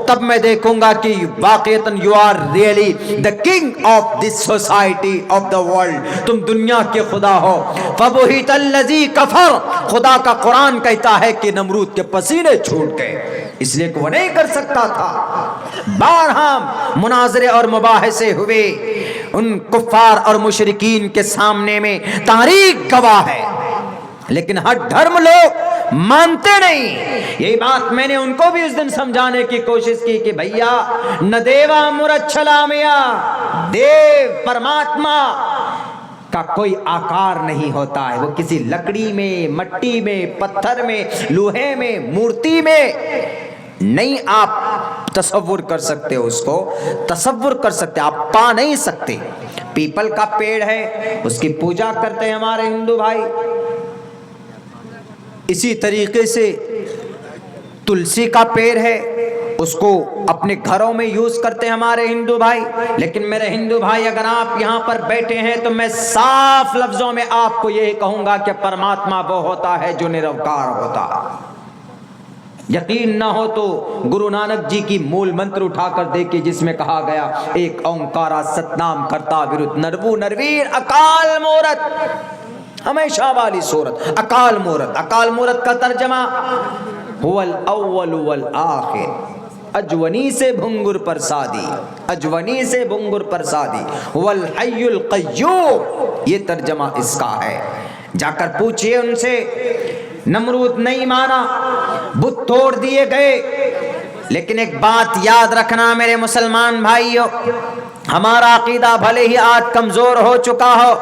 تب میں دیکھوں گا کہ واقعتاً you are really the king of this society of the world, تم دنیا کے خدا ہو۔ فبہت الذی کفر، خدا کا قرآن کہتا ہے کہ نمرود کے پسینے چھوٹ گئے، اس لیے کہ وہ نہیں کر سکتا تھا۔ بارہا مناظرے اور مباحثے ہوئے ان کفار اور مشرکین کے سامنے میں، تاریخ گواہ ہے، لیکن ہر دھرم لوگ مانتے نہیں۔ یہی بات میں نے ان کو بھی اس دن سمجھانے کی کوشش کی کہ بھیا نہ دیوا مرچھلامیا، دیو پرماتما کا کوئی آکار نہیں ہوتا ہے، وہ کسی لکڑی میں، مٹی میں، پتھر میں، لوہے میں، مورتی میں نہیں آپ تصور کر سکتے، اس کو تصور کر سکتے، آپ پا نہیں سکتے۔ پیپل کا پیڑ ہے، اس کی پوجا کرتے ہیں ہمارے ہندو بھائی، اسی طریقے سے تلسی کا پیڑ ہے، اس کو اپنے گھروں میں یوز کرتے ہیں ہمارے ہندو بھائی۔ لیکن میرے ہندو بھائی، اگر آپ یہاں پر بیٹھے ہیں تو میں صاف لفظوں میں آپ کو یہ کہوں گا کہ پرماتما وہ ہوتا ہے جو نروکار ہوتا ہے۔ یقین نہ ہو تو گرو نانک جی کی مول منتر اٹھا کر دیکھیے، جس میں کہا گیا ایک اومکارا ستنام کرتا ورت نرو نرویر اکال مورت، ہمیشہ والی صورت اکال مورت۔ اکال مورت کا ترجمہ هو الاول والآخر، اجونی سے بھنگر پرسادی، اجونی سے بھنگر پرسادی، هو الحی القیوم، یہ ترجمہ اس کا ہے۔ جا کر پوچھئے ان سے، نمرود نہیں مانا، بت توڑ دیے گئے۔ لیکن ایک بات یاد رکھنا میرے مسلمان بھائیوں، ہمارا عقیدہ بھلے ہی آج کمزور ہو چکا ہو،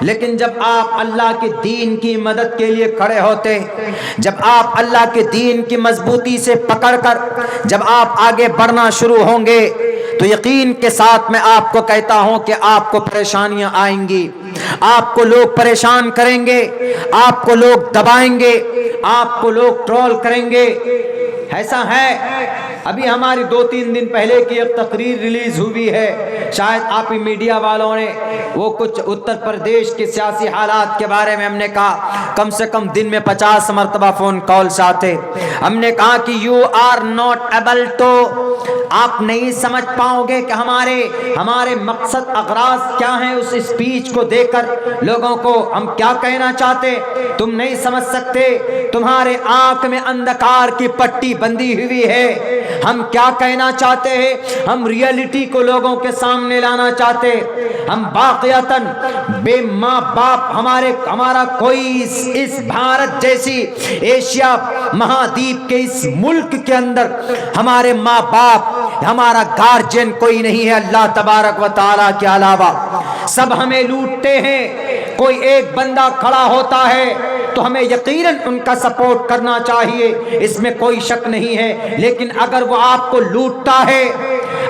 لیکن جب آپ اللہ کے دین کی مدد کے لیے کھڑے ہوتے، جب آپ اللہ کے دین کی مضبوطی سے پکڑ کر جب آپ آگے بڑھنا شروع ہوں گے، تو یقین کے ساتھ میں آپ کو کہتا ہوں کہ آپ کو پریشانیاں آئیں گی، آپ کو لوگ پریشان کریں گے، آپ کو لوگ دبائیں گے، آپ کو لوگ ٹرول کریں گے۔ ایسا ہے، ابھی ہماری 2-3 دن پہلے کی ایک تقریر ریلیز ہوئی ہے، شاید آپ ہی میڈیا والوں نے، وہ کچھ اتر پردیش کے سیاسی حالات کے بارے میں ہم نے کہا کم سے کم دن میں 50 مرتبہ فون کالز آتے۔ ہم نے کہا کہ you are not able to, آپ نہیں سمجھ پاؤ گے کہ ہمارے مقصد اغراض کیا ہیں، اس اسپیچ کو دیکھ کر لوگوں کو ہم کیا کہنا چاہتے، تم نہیں سمجھ سکتے، تمہارے آنکھ میں اندھکار کی پٹی بندھی ہوئی ہے۔ ہم کیا کہنا چاہتے ہیں، ہم ریئلٹی کو لوگوں کے سامنے لانا چاہتے، ہم واقعتاً بے ماں باپ، ہمارا کوئی اس بھارت جیسی ایشیا مہادیپ کے اس ملک کے اندر ہمارے ماں باپ، ہمارا گارجین کوئی نہیں ہے اللہ تبارک و تعالیٰ کے علاوہ۔ سب ہمیں لوٹتے ہیں، کوئی ایک بندہ کھڑا ہوتا ہے تو ہمیں یقیناً ان کا سپورٹ کرنا چاہیے، اس میں کوئی شک نہیں ہے۔ لیکن اگر وہ آپ کو لوٹتا ہے،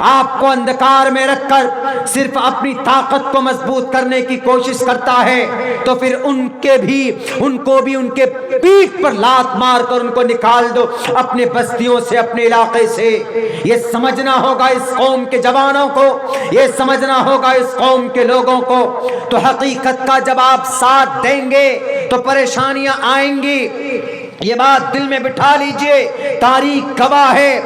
آپ کو اندھکار میں رکھ کر صرف اپنی طاقت کو مضبوط کرنے کی کوشش کرتا ہے، تو پھر ان کو بھی ان کے پیٹھ پر لات مار کر ان کو نکال دو اپنے بستیوں سے، اپنے علاقے سے۔ یہ سمجھنا ہوگا اس قوم کے جوانوں کو، یہ سمجھنا ہوگا اس قوم کے لوگوں کو۔ تو حقیقت کا جب آپ ساتھ دیں گے تو پریشانیاں آئیں گی، یہ بات دل میں بٹھا لیجئے۔ تاریخ گواہ ہے،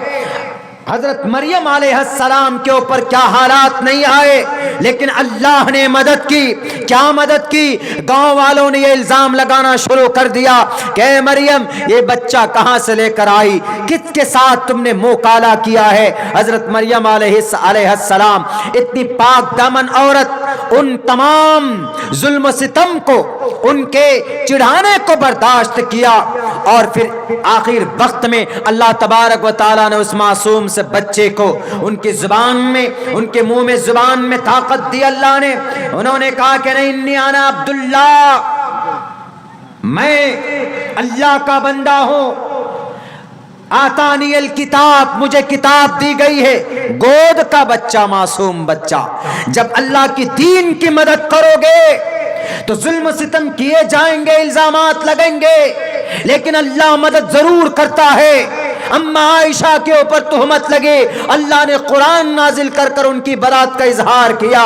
حضرت مریم علیہ السلام کے اوپر کیا حالات نہیں آئے، لیکن اللہ نے مدد کی۔ کیا مدد کی؟ گاؤں والوں نے یہ الزام لگانا شروع کر دیا کہ اے مریم، یہ بچہ کہاں سے لے کر آئی، کس کے ساتھ تم نے منہ کالا کیا ہے؟ حضرت مریم علیہ السلام اتنی پاک دامن عورت، ان تمام ظلم و ستم کو، ان کے چڑھانے کو برداشت کیا، اور پھر آخر وقت میں اللہ تبارک و تعالیٰ نے اس معصوم سے بچے کو ان کی زبان میں، ان کے منہ میں زبان میں طاقت دی اللہ نے۔ انہوں نے کہا کہ نہیں، انی انا عبداللہ، میں اللہ کا بندہ ہوں، آتانی الکتاب، مجھے کتاب دی گئی ہے۔ گود کا بچہ، معصوم بچہ، جب اللہ کی دین کی مدد کرو گے تو ظلم و ستم کیے جائیں گے، الزامات لگیں گے، لیکن اللہ مدد ضرور کرتا ہے۔ اما عائشہ کے اوپر تہمت لگے، اللہ نے قرآن نازل کر کر ان کی برات کا اظہار کیا۔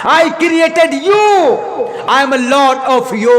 I created you, I am a Lord of you,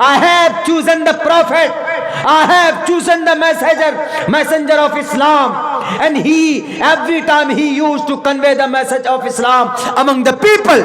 I have chosen the prophet, I have chosen the messenger of Islam, and he every time he used to convey the message of Islam among the people,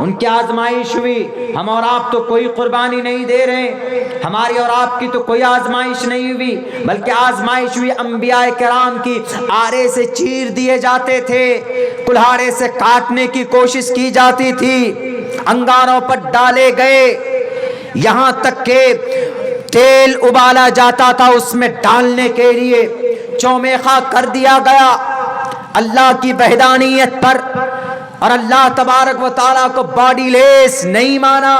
ان کی آزمائش ہوئی. ہم اور آپ تو کوئی قربانی نہیں دے رہے, ہماری اور آپ کی تو کوئی آزمائش نہیں ہوئی, بلکہ آزمائش ہوئی انبیاء کرام کی. آرے سے چیر دیے جاتے تھے, کلہاڑے سے کاٹنے کی کوشش کی جاتی تھی, انگاروں پر ڈالے گئے, یہاں تک کہ تیل ابالا جاتا تھا اس میں ڈالنے کے لیے چومیخا کر دیا گیا اللہ کی وحدانیت پر, اور اللہ تبارک و تعالیٰ کو باڈی لیس نہیں مانا.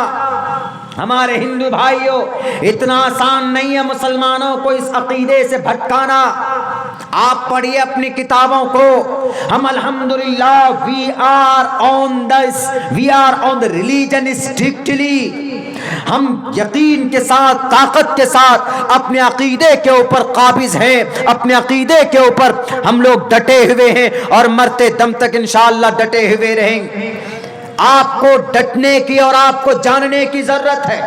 ہمارے ہندو بھائیوں, اتنا آسان نہیں ہے مسلمانوں کو اس عقیدے سے بھٹکانا. آپ پڑھیے اپنی کتابوں کو. ہم الحمدللہ we are on the religion strictly. ہم یقین کے ساتھ, طاقت کے ساتھ اپنے عقیدے کے اوپر قابض ہیں, اپنے عقیدے کے اوپر ہم لوگ ڈٹے ہوئے ہیں, اور مرتے دم تک انشاءاللہ ڈٹے ہوئے رہیں گے. آپ کو ڈٹنے کی اور آپ کو جاننے کی ضرورت ہے.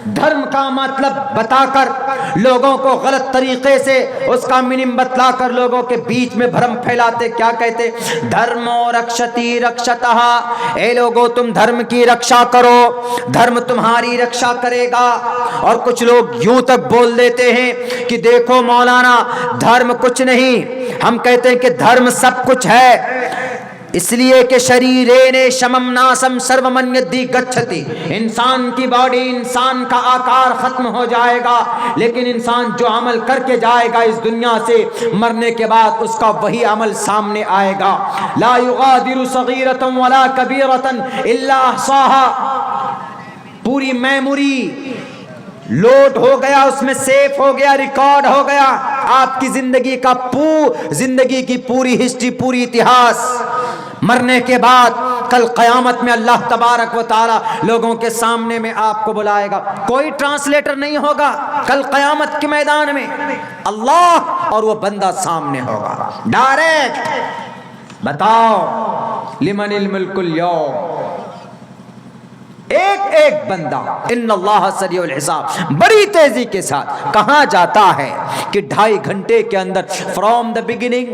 دھرم کا مطلب بتا کر لوگوں کو غلط طریقے سے اس کا میننگ بتلا کر لوگوں کے بیچ میں بھرم پھیلاتے. کیا کہتے؟ دھرمو رکشتی رکشتہ, اے لوگو تم دھرم کی رکشا کرو, دھرم تمہاری رکشا کرے گا. اور کچھ لوگ یوں تک بول دیتے ہیں کہ دیکھو مولانا دھرم کچھ نہیں, ہم کہتے ہیں کہ دھرم سب کچھ ہے, اس لیے کہ شریرین شمم ناسم سرومنیدی گچھتی. انسان کی باڈی, انسان کا آکار ختم ہو جائے گا, لیکن انسان جو عمل کر کے جائے گا اس دنیا سے, مرنے کے بعد اس کا وہی عمل سامنے آئے گا. لا یغادر صغیرۃ ولا کبیرۃ الا احصاها. پوری میموری لوڈ ہو گیا, اس میں سیف ہو گیا, ریکارڈ ہو گیا آپ کی زندگی کا زندگی کی پوری ہسٹری, پوری اتہاس. مرنے کے بعد کل قیامت میں اللہ تبارک و تعالی لوگوں کے سامنے میں آپ کو بلائے گا. کوئی ٹرانسلیٹر نہیں ہوگا کل قیامت کے میدان میں, اللہ اور وہ بندہ سامنے ہوگا ڈائریکٹ. بتاؤ لمن الملک اليوم, ایک ایک بندہ. ان اللہ سریع الحساب, بڑی تیزی کے ساتھ کہاں جاتا ہے کہ 2.5 گھنٹے کے اندر from the beginning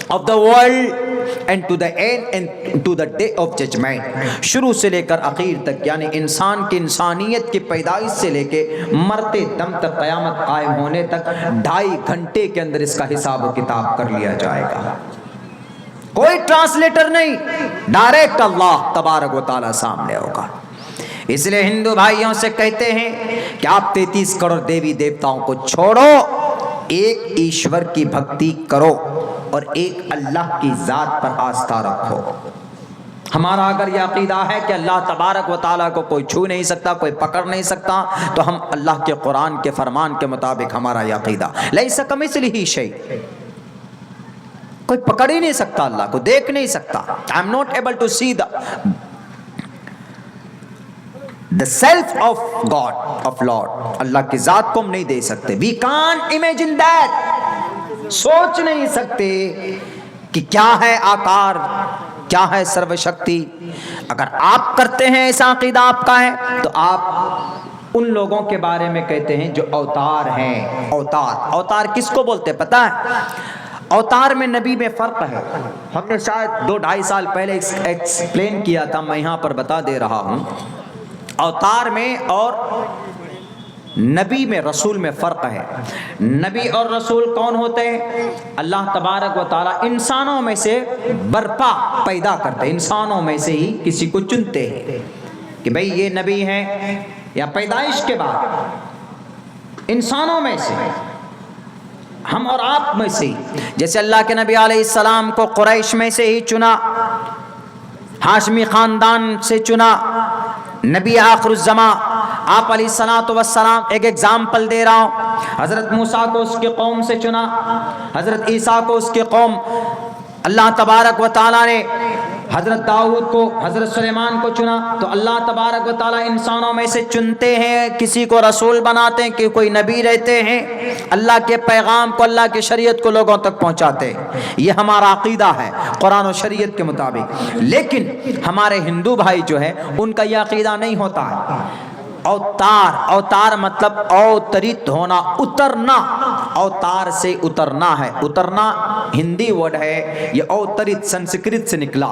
of the world and to the end and to the day of judgment, شروع سے لے کر اخیر تک, یعنی انسان کی انسانیت کی پیدائش سے لے کے مرتے دم تک, قیامت قائم ہونے تک 2.5 گھنٹے کے اندر اس کا حساب و کتاب کر لیا جائے گا. کوئی ٹرانسلیٹر نہیں, ڈائریکٹ اللہ تبارک و تعالی سامنے ہوگا. اس لیے ہندو بھائیوں سے کہتے ہیں کہ آپ 33 کروڑ دیوی دیوتاؤں کو چھوڑو, ایک ایشور کی بھکتی کرو اور ایک اللہ کی ذات پر آستھا رکھو. ہمارا اگر یہ عقیدہ ہے کہ اللہ تبارک و تعالیٰ کو کوئی چھو نہیں سکتا, کوئی پکڑ نہیں سکتا, تو ہم اللہ کے قرآن کے فرمان کے مطابق ہمارا یہ عقیدہ لیس کمثلہ شیء, کوئی پکڑ ہی نہیں سکتا, اللہ کو دیکھ نہیں سکتا. I am not able to see the self of God, of Lord. اللہ کی ذات کو ہم نہیں دے سکتے. We can't imagine that. سوچ نہیں سکتے کہ کیا ہے آکار, کیا ہے سرو شکتی. اگر آپ کرتے ہیں ایسا عقیدہ آپ کا ہے تو آپ ان لوگوں کے بارے میں کہتے ہیں جو اوتار ہیں. اوتار کس کو بولتے ہیں پتہ ہے؟ اوتار میں نبی میں فرق ہے. ہم نے شاید 2-2.5 سال پہلے ایکسپلین کیا تھا, میں یہاں پر بتا دے رہا ہوں. اوتار میں اور نبی میں, رسول میں فرق ہے. نبی اور رسول کون ہوتے ہیں؟ اللہ تبارک و تعالیٰ انسانوں میں سے برپا پیدا کرتے, انسانوں میں سے ہی کسی کو چنتے ہیں کہ بھئی یہ نبی ہیں, یا پیدائش کے بعد انسانوں میں سے, ہم اور آپ میں سے. جیسے اللہ کے نبی علیہ السلام کو قریش میں سے ہی چنا, ہاشمی خاندان سے چنا, نبی آخر الزماں آپ علیہ الصلوۃ والسلام. ایک ایگزامپل دے رہا ہوں, حضرت موسیٰ کو اس کی قوم سے چنا, حضرت عیسیٰ کو اس کی قوم. اللہ تبارک و تعالیٰ نے حضرت داؤد کو, حضرت سلیمان کو چنا. تو اللہ تبارک و تعالیٰ انسانوں میں سے چنتے ہیں, کسی کو رسول بناتے ہیں, کہ کوئی نبی رہتے ہیں, اللہ کے پیغام کو, اللہ کی شریعت کو لوگوں تک پہنچاتے ہیں. یہ ہمارا عقیدہ ہے قرآن و شریعت کے مطابق. لیکن ہمارے ہندو بھائی جو ہے ان کا یہ عقیدہ نہیں ہوتا ہے. اوتار مطلب اوترت ہونا, اترنا. اوتار سے اترنا ہے, اترنا ہندی ورڈ ہے, یہ اوترت سنسکرت سے نکلا.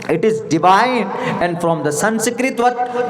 It is divine and from the Sanskrit what?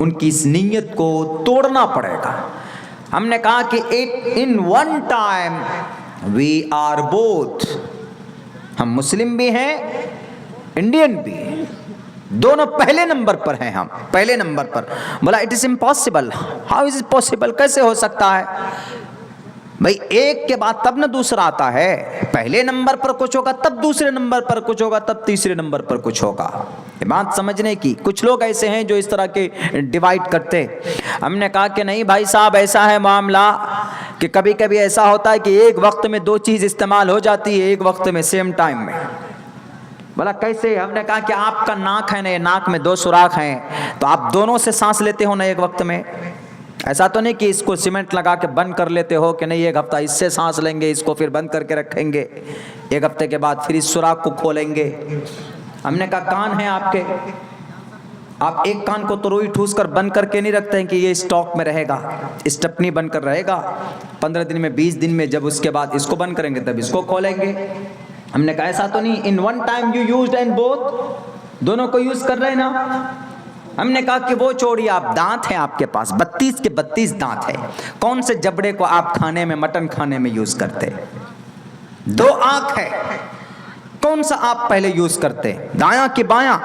ان کی اس نیت کو توڑنا پڑے گا. ہم نے کہا کہ in one time we are both, ہم مسلم بھی ہیں انڈین بھی، دونوں پہلے نمبر پر ہیں. ہم پہلے نمبر پر. بولا it is impossible. How is it possible? کیسے ہو سکتا ہے بھائی؟ ایک کے بعد تب نہ دوسرا آتا ہے. پہلے نمبر پر کچھ ہوگا تب دوسرے نمبر پر کچھ ہوگا تب تیسرے نمبر پر کچھ ہوگا. یہ بات سمجھنے کی. کچھ لوگ ایسے ہیں جو اس طرح کے ڈیوائڈ کرتے. ہم نے کہا کہ نہیں بھائی صاحب، ایسا ہے معاملہ کہ کبھی کبھی ایسا ہوتا ہے کہ ایک وقت میں دو چیز استعمال ہو جاتی ہے، ایک وقت میں سیم ٹائم میں. بولا کیسے؟ ہم نے کہا کہ آپ کا ناک ہے نا، یہ ناک میں 2 سوراخ ہیں، تو آپ دونوں سے سانس لیتے ہو نا ایک وقت میں. ایسا تو نہیں کہ اس کو سیمنٹ لگا کے بند کر لیتے ہو کہ نہیں ایک ہفتہ اس سے سانس لیں گے، اس کو پھر بند کر کے رکھیں گے، ایک ہفتے کے بعد پھر اس سوراخ کو کھولیں گے. ہم نے کہا کان ہیں آپ کے، آپ ایک کان کو تو روئی ٹھوس کر بند کر کے نہیں رکھتے ہیں کہ یہ اسٹاک میں رہے گا، اسٹپنی بن کر رہے گا 15 دن میں 20 دن میں، جب اس کے بعد اس کو بند کریں گے تب اس کو کھولیں گے. ہم نے کہا ایسا تو نہیں. ان one time you used and both, دونوں کو یوز کر رہے ہیں نا. ہم نے کہا کہ وہ چھوڑیے، آپ دانت ہیں آپ کے پاس 32 کے 32 دانت ہیں، کون سے جبڑے کو آپ کھانے میں، مٹن کھانے میں یوز کرتے؟ 2 آنکھ ہے، کون سا آپ پہلے یوز کرتے؟ دایاں کہ بایاں؟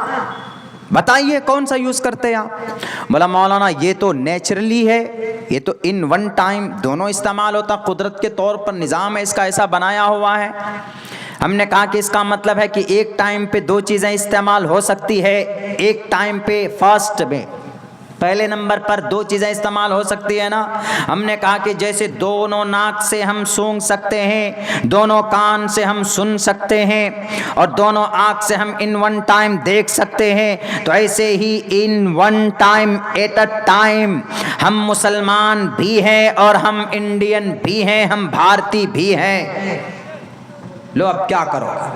بتائیے کون سا یوز کرتے آپ؟ بولا مولانا یہ تو نیچرلی ہے، یہ تو ان ون ٹائم دونوں استعمال ہوتا، قدرت کے طور پر نظام ہے اس کا ایسا بنایا ہوا ہے. ہم نے کہا کہ اس کا مطلب ہے کہ ایک ٹائم پہ 2 چیزیں استعمال ہو سکتی ہے. ایک ٹائم پہ فرسٹ میں پہلے نمبر پر 2 چیزیں استعمال ہو سکتی ہے نا. ہم نے کہا کہ جیسے دونوں ناک سے ہم سونگھ سکتے ہیں، دونوں کان سے ہم سن سکتے ہیں، اور دونوں آنکھ سے ہم ان ون ٹائم دیکھ سکتے ہیں، تو ایسے ہی in one time at a time ہم مسلمان بھی ہیں اور ہم انڈین بھی ہیں، ہم بھارتی بھی ہیں. لو اب کیا کرو گا؟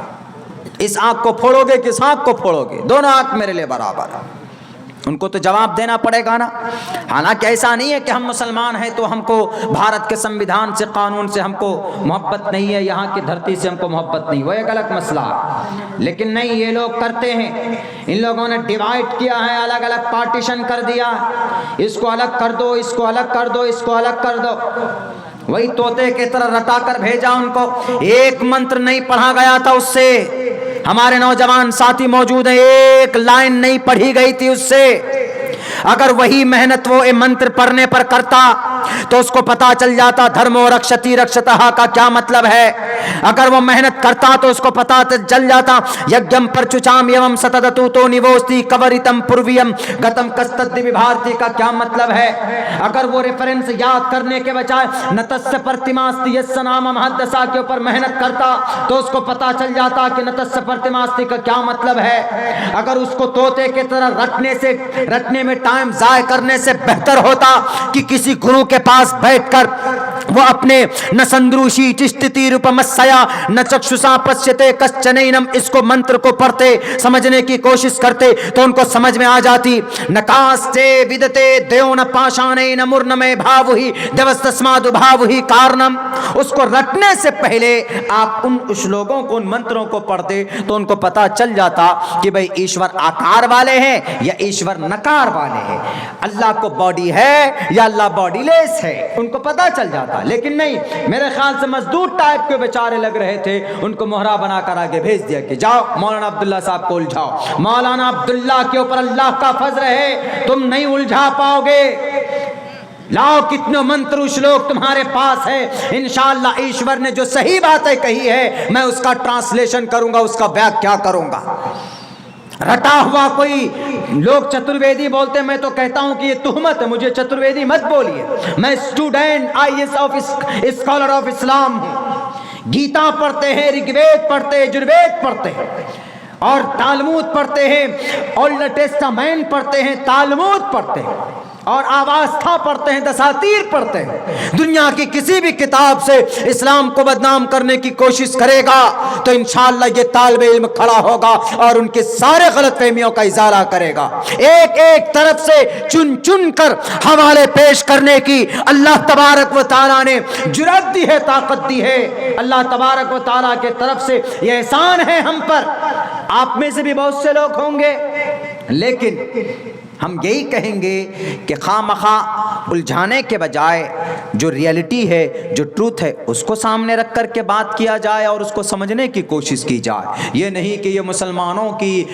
اس آنکھ کو پھوڑو گے کس آنکھ کو پھوڑو گے؟ دونوں آنکھ میرے لیے برابر. ان کو تو جواب دینا پڑے گا نا. حالانکہ ایسا نہیں ہے کہ ہم مسلمان ہیں تو ہم کو بھارت کے سمویدھان سے، قانون سے ہم کو محبت نہیں ہے، یہاں کی دھرتی سے ہم کو محبت نہیں، وہ ایک الگ مسئلہ. لیکن نہیں، یہ لوگ کرتے ہیں. ان لوگوں نے ڈیوائڈ کیا ہے، الگ الگ پارٹیشن کر دیا، اس کو الگ کر دو، اس کو الگ کر دو، اس کو الگ کر دو. وہی طوطے کی طرح رٹا کر بھیجا ان کو. ایک منتر نہیں پڑھا گیا تھا اس سے. ہمارے نوجوان ساتھی موجود ہیں، ایک لائن نہیں پڑھی گئی تھی اس سے. اگر وہی محنت وہ منتر پڑھنے پر کرتا تو اس کو پتا چل جاتا دھرمو رکشتی رکشتہ کا کیا مطلب ہے. اگر وہ محنت کرتا تو اس کو پتا چل جاتا یجم پرچچام یوم ستدتو تو نیوستی کوریتم پرویم گتم کستد بھارتی کا کیا مطلب ہے. اگر وہ ریفرنس یاد کرنے کے بجائے نتس پرتماستی یس نام محدثہ کے اوپر محنت کرتا تو اس کو پتا چل جاتا کہ نتس پرتماستی کا کیا مطلب ہے. اگر اس کو طوطے کی طرح رٹنے میں ٹائم ضائع کرنے سے بہتر ہوتا کہ کسی گرو کے پاس بیٹھ کر وہ اپنے نسندروشی چشتی روپمسیا نچکشسا پشیتے کشچنینم اس کو منتر کو پڑھتے، سمجھنے کی کوشش کرتے تو ان کو سمجھ میں آ جاتی. نکاستے ودتے دیون پاشانین مرنمے بھاوہی دیوستسماد بھاوہی کارنم. اس کو رٹنے سے پہلے آپ ان لوگوں کو، ان منتروں کو پڑھتے تو ان کو پتا چل جاتا کہ بھئی ایشور آکار والے ہیں یا ایشور نکار والے ہیں، اللہ کو باڈی ہے یا اللہ باڈی لیس ہے، ان کو پتا چل جاتا. لیکن نہیں، میرے خیال سے مزدور ٹائپ کے بیچارے لگ رہے تھے، ان کو مہرا بنا کر آگے بھیج دیا کہ جاؤ مولانا عبداللہ صاحب کو الجھاؤ. مولانا عبداللہ کے اوپر اللہ کا فضل ہے، تم نہیں الجھا پاؤ گے. لاؤ کتنے منتر شلوک تمہارے پاس ہے، انشاءاللہ ایشور نے جو صحیح باتیں کہی ہے میں اس کا ٹرانسلیشن کروں گا، اس کا ویاکھیا کروں گا. رٹا ہوا کوئی لوگ چترویدی بولتے ہیں، میں تو کہتا ہوں کہ یہ تہمت ہے، مجھے چترویدی مت بولیے. میں student IAS of scholar of Islam ہوں. گیتا پڑھتے ہیں، رگوید پڑھتے ہیں، یجوروید پڑھتے ہیں، اور تالمود پڑھتے ہیں، اولڈ ٹیسٹامنٹ پڑھتے ہیں، تالمود پڑھتے ہیں، اور آواستھا پڑھتے ہیں، دساتیر پڑھتے ہیں. دنیا کی کسی بھی کتاب سے اسلام کو بدنام کرنے کی کوشش کرے گا تو انشاءاللہ یہ طالب علم کھڑا ہوگا اور ان کے سارے غلط فہمیوں کا ازالہ کرے گا. ایک ایک طرف سے چن چن کر حوالے پیش کرنے کی اللہ تبارک و تعالیٰ نے جرأت دی ہے، طاقت دی ہے. اللہ تبارک و تعالیٰ کے طرف سے یہ احسان ہے ہم پر. آپ میں سے بھی بہت سے لوگ ہوں گے لیکن ہم یہی کہیں گے کہ خواہ مخواہ الجھانے کے بجائے جو ریئلٹی ہے، جو ٹروتھ ہے، اس کو سامنے رکھ کر کے بات کیا جائے اور اس کو سمجھنے کی کوشش کی جائے۔ یہ نہیں کہ یہ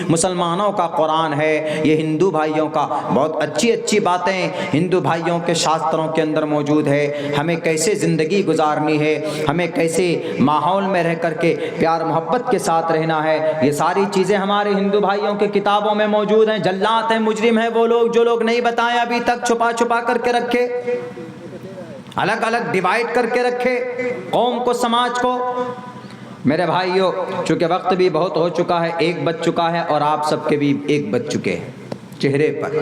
مسلمانوں کا قرآن ہے، یہ ہندو بھائیوں کا۔ بہت اچھی باتیں ہندو بھائیوں کے شاستروں کے اندر موجود ہے، ہمیں کیسے زندگی گزارنی ہے، ہمیں کیسے ماحول میں رہ کر کے پیار محبت کے ساتھ رہنا ہے، یہ ساری چیزیں ہمارے ہندو بھائیوں کے کتابوں میں موجود ہیں۔ جلات ہیں، مجرم ہیں وہ لوگ جو لوگ نہیں بتائیں ابھی تک، چھپا کر کے رکھے، الگ الگ ڈیوائیڈ کر کے رکھے قوم کو، سماج کو۔ میرے بھائیوں، چونکہ وقت بھی بہت ہو چکا ہے، 1 بج چکا ہے اور آپ سب کے بھی 1 بج چکے ہیں چہرے پر۔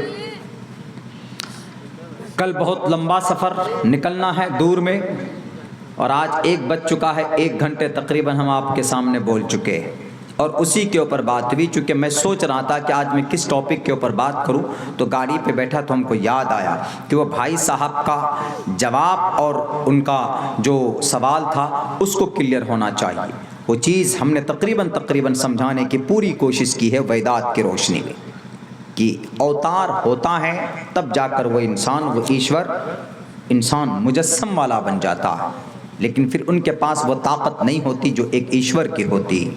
کل بہت لمبا سفر نکلنا ہے دور میں، اور آج 1 بج چکا ہے، 1 گھنٹے تقریباً ہم آپ کے سامنے بول چکے ہیں، اور اسی کے اوپر بات ہوئی۔ چونکہ میں سوچ رہا تھا کہ آج میں کس ٹاپک کے اوپر بات کروں، تو گاڑی پہ بیٹھا تو ہم کو یاد آیا کہ وہ بھائی صاحب کا جواب اور ان کا جو سوال تھا اس کو کلیئر ہونا چاہیے۔ وہ چیز ہم نے تقریباً سمجھانے کی پوری کوشش کی ہے ویدات کی روشنی میں، کہ اوتار ہوتا ہے تب جا کر وہ انسان، وہ انسان مجسم والا بن جاتا ہے، لیکن پھر ان کے پاس وہ طاقت نہیں ہوتی جو ایک ایشور کی ہوتی۔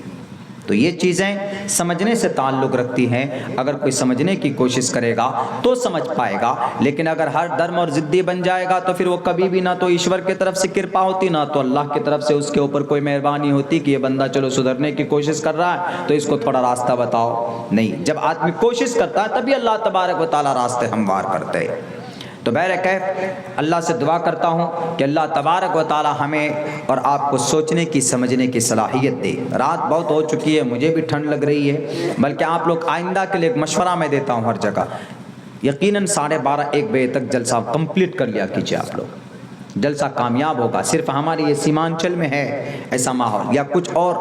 تو یہ چیزیں سمجھنے سے تعلق رکھتی ہیں۔ اگر کوئی سمجھنے کی کوشش کرے گا تو سمجھ پائے گا، لیکن اگر ہر درم اور ضدی بن جائے گا تو پھر وہ کبھی بھی نہ تو ایشور کی طرف سے کرپا ہوتی، نہ تو اللہ کی طرف سے اس کے اوپر کوئی مہربانی ہوتی کہ یہ بندہ چلو سدھرنے کی کوشش کر رہا ہے تو اس کو تھوڑا راستہ بتاؤ۔ نہیں، جب آدمی کوشش کرتا ہے تبھی اللہ تبارک و تعالیٰ راستے ہموار کرتے ہیں۔ تو بہرکیف اللہ سے دعا کرتا ہوں کہ اللہ تبارک و تعالی ہمیں اور آپ کو سوچنے کی، سمجھنے کی صلاحیت دے۔ رات بہت ہو چکی ہے، مجھے بھی ٹھنڈ لگ رہی ہے، بلکہ آپ لوگ آئندہ کے لیے ایک مشورہ میں دیتا ہوں ہر جگہ، یقیناً 12:30-1 بجے تک جلسہ کمپلیٹ کر لیا کیجیے۔ آپ لوگ جلسہ کامیاب ہوگا۔ صرف ہماری یہ سیمانچل میں ہے ایسا ماحول، یا کچھ اور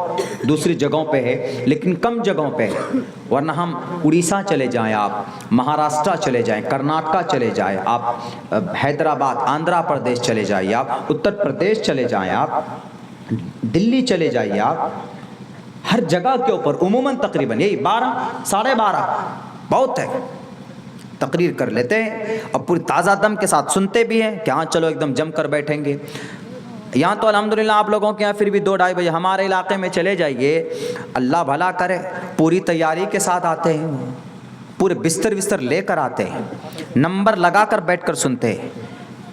دوسری جگہوں پہ ہے، لیکن کم جگہوں پہ ہے، ورنہ ہم اڑیسہ چلے جائیں، آپ مہاراشٹر چلے جائیں، کرناٹکا چلے جائیں، آپ حیدرآباد، آندھرا پردیش چلے جائیں، آپ اتر پردیش چلے جائیں، آپ دلی چلے جائیے، آپ ہر جگہ کے اوپر عموماً تقریباً یہی 12 ساڑھے 12 بہت ہے، تقریر کر لیتے ہیں اور پوری تازہ دم کے ساتھ سنتے بھی ہیں کہ ہاں چلو ایک دم جم کر بیٹھیں گے۔ یہاں تو الحمدللہ آپ لوگوں کے یہاں پھر بھی 2-2:30 بجے، ہمارے علاقے میں چلے جائیے، اللہ بھلا کرے، پوری تیاری کے ساتھ آتے ہیں، پورے بستر لے کر آتے ہیں، نمبر لگا کر بیٹھ کر سنتے ہیں۔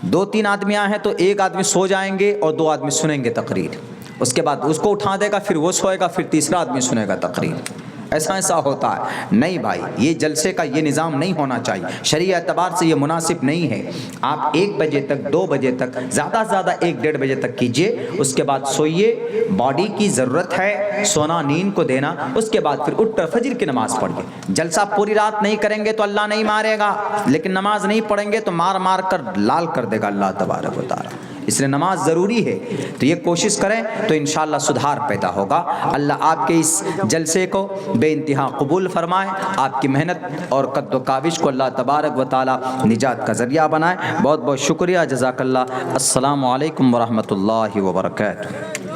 2-3 آدمی آئے ہیں تو 1 آدمی سو جائیں گے اور 2 آدمی سنیں گے تقریر، اس کے بعد اس کو اٹھا دے گا، پھر وہ سوئے گا، پھر تیسرا آدمی سنے گا تقریر۔ ایسا ہوتا ہے نہیں بھائی، یہ جلسے کا یہ نظام نہیں ہونا چاہیے، شرعی اعتبار سے یہ مناسب نہیں ہے۔ آپ 1 بجے تک، 2 بجے تک، زیادہ سے زیادہ 1-1:30 بجے تک کیجئے، اس کے بعد سوئیے، باڈی کی ضرورت ہے سونا، نیند کو دینا، اس کے بعد پھر اٹھ کر فجر کی نماز پڑھیے۔ جلسہ پوری رات نہیں کریں گے تو اللہ نہیں مارے گا، لیکن نماز نہیں پڑھیں گے تو مار کر لال کر دے گا اللہ تبارک و تعالی، اس لیے نماز ضروری ہے۔ تو یہ کوشش کریں تو انشاءاللہ سدھار پیدا ہوگا۔ اللہ آپ کے اس جلسے کو بے انتہا قبول فرمائے، آپ کی محنت اور قد و کاوش کو اللہ تبارک و تعالی نجات کا ذریعہ بنائے۔ بہت بہت شکریہ، جزاک اللہ۔ السلام علیکم ورحمۃ اللہ وبرکاتہ۔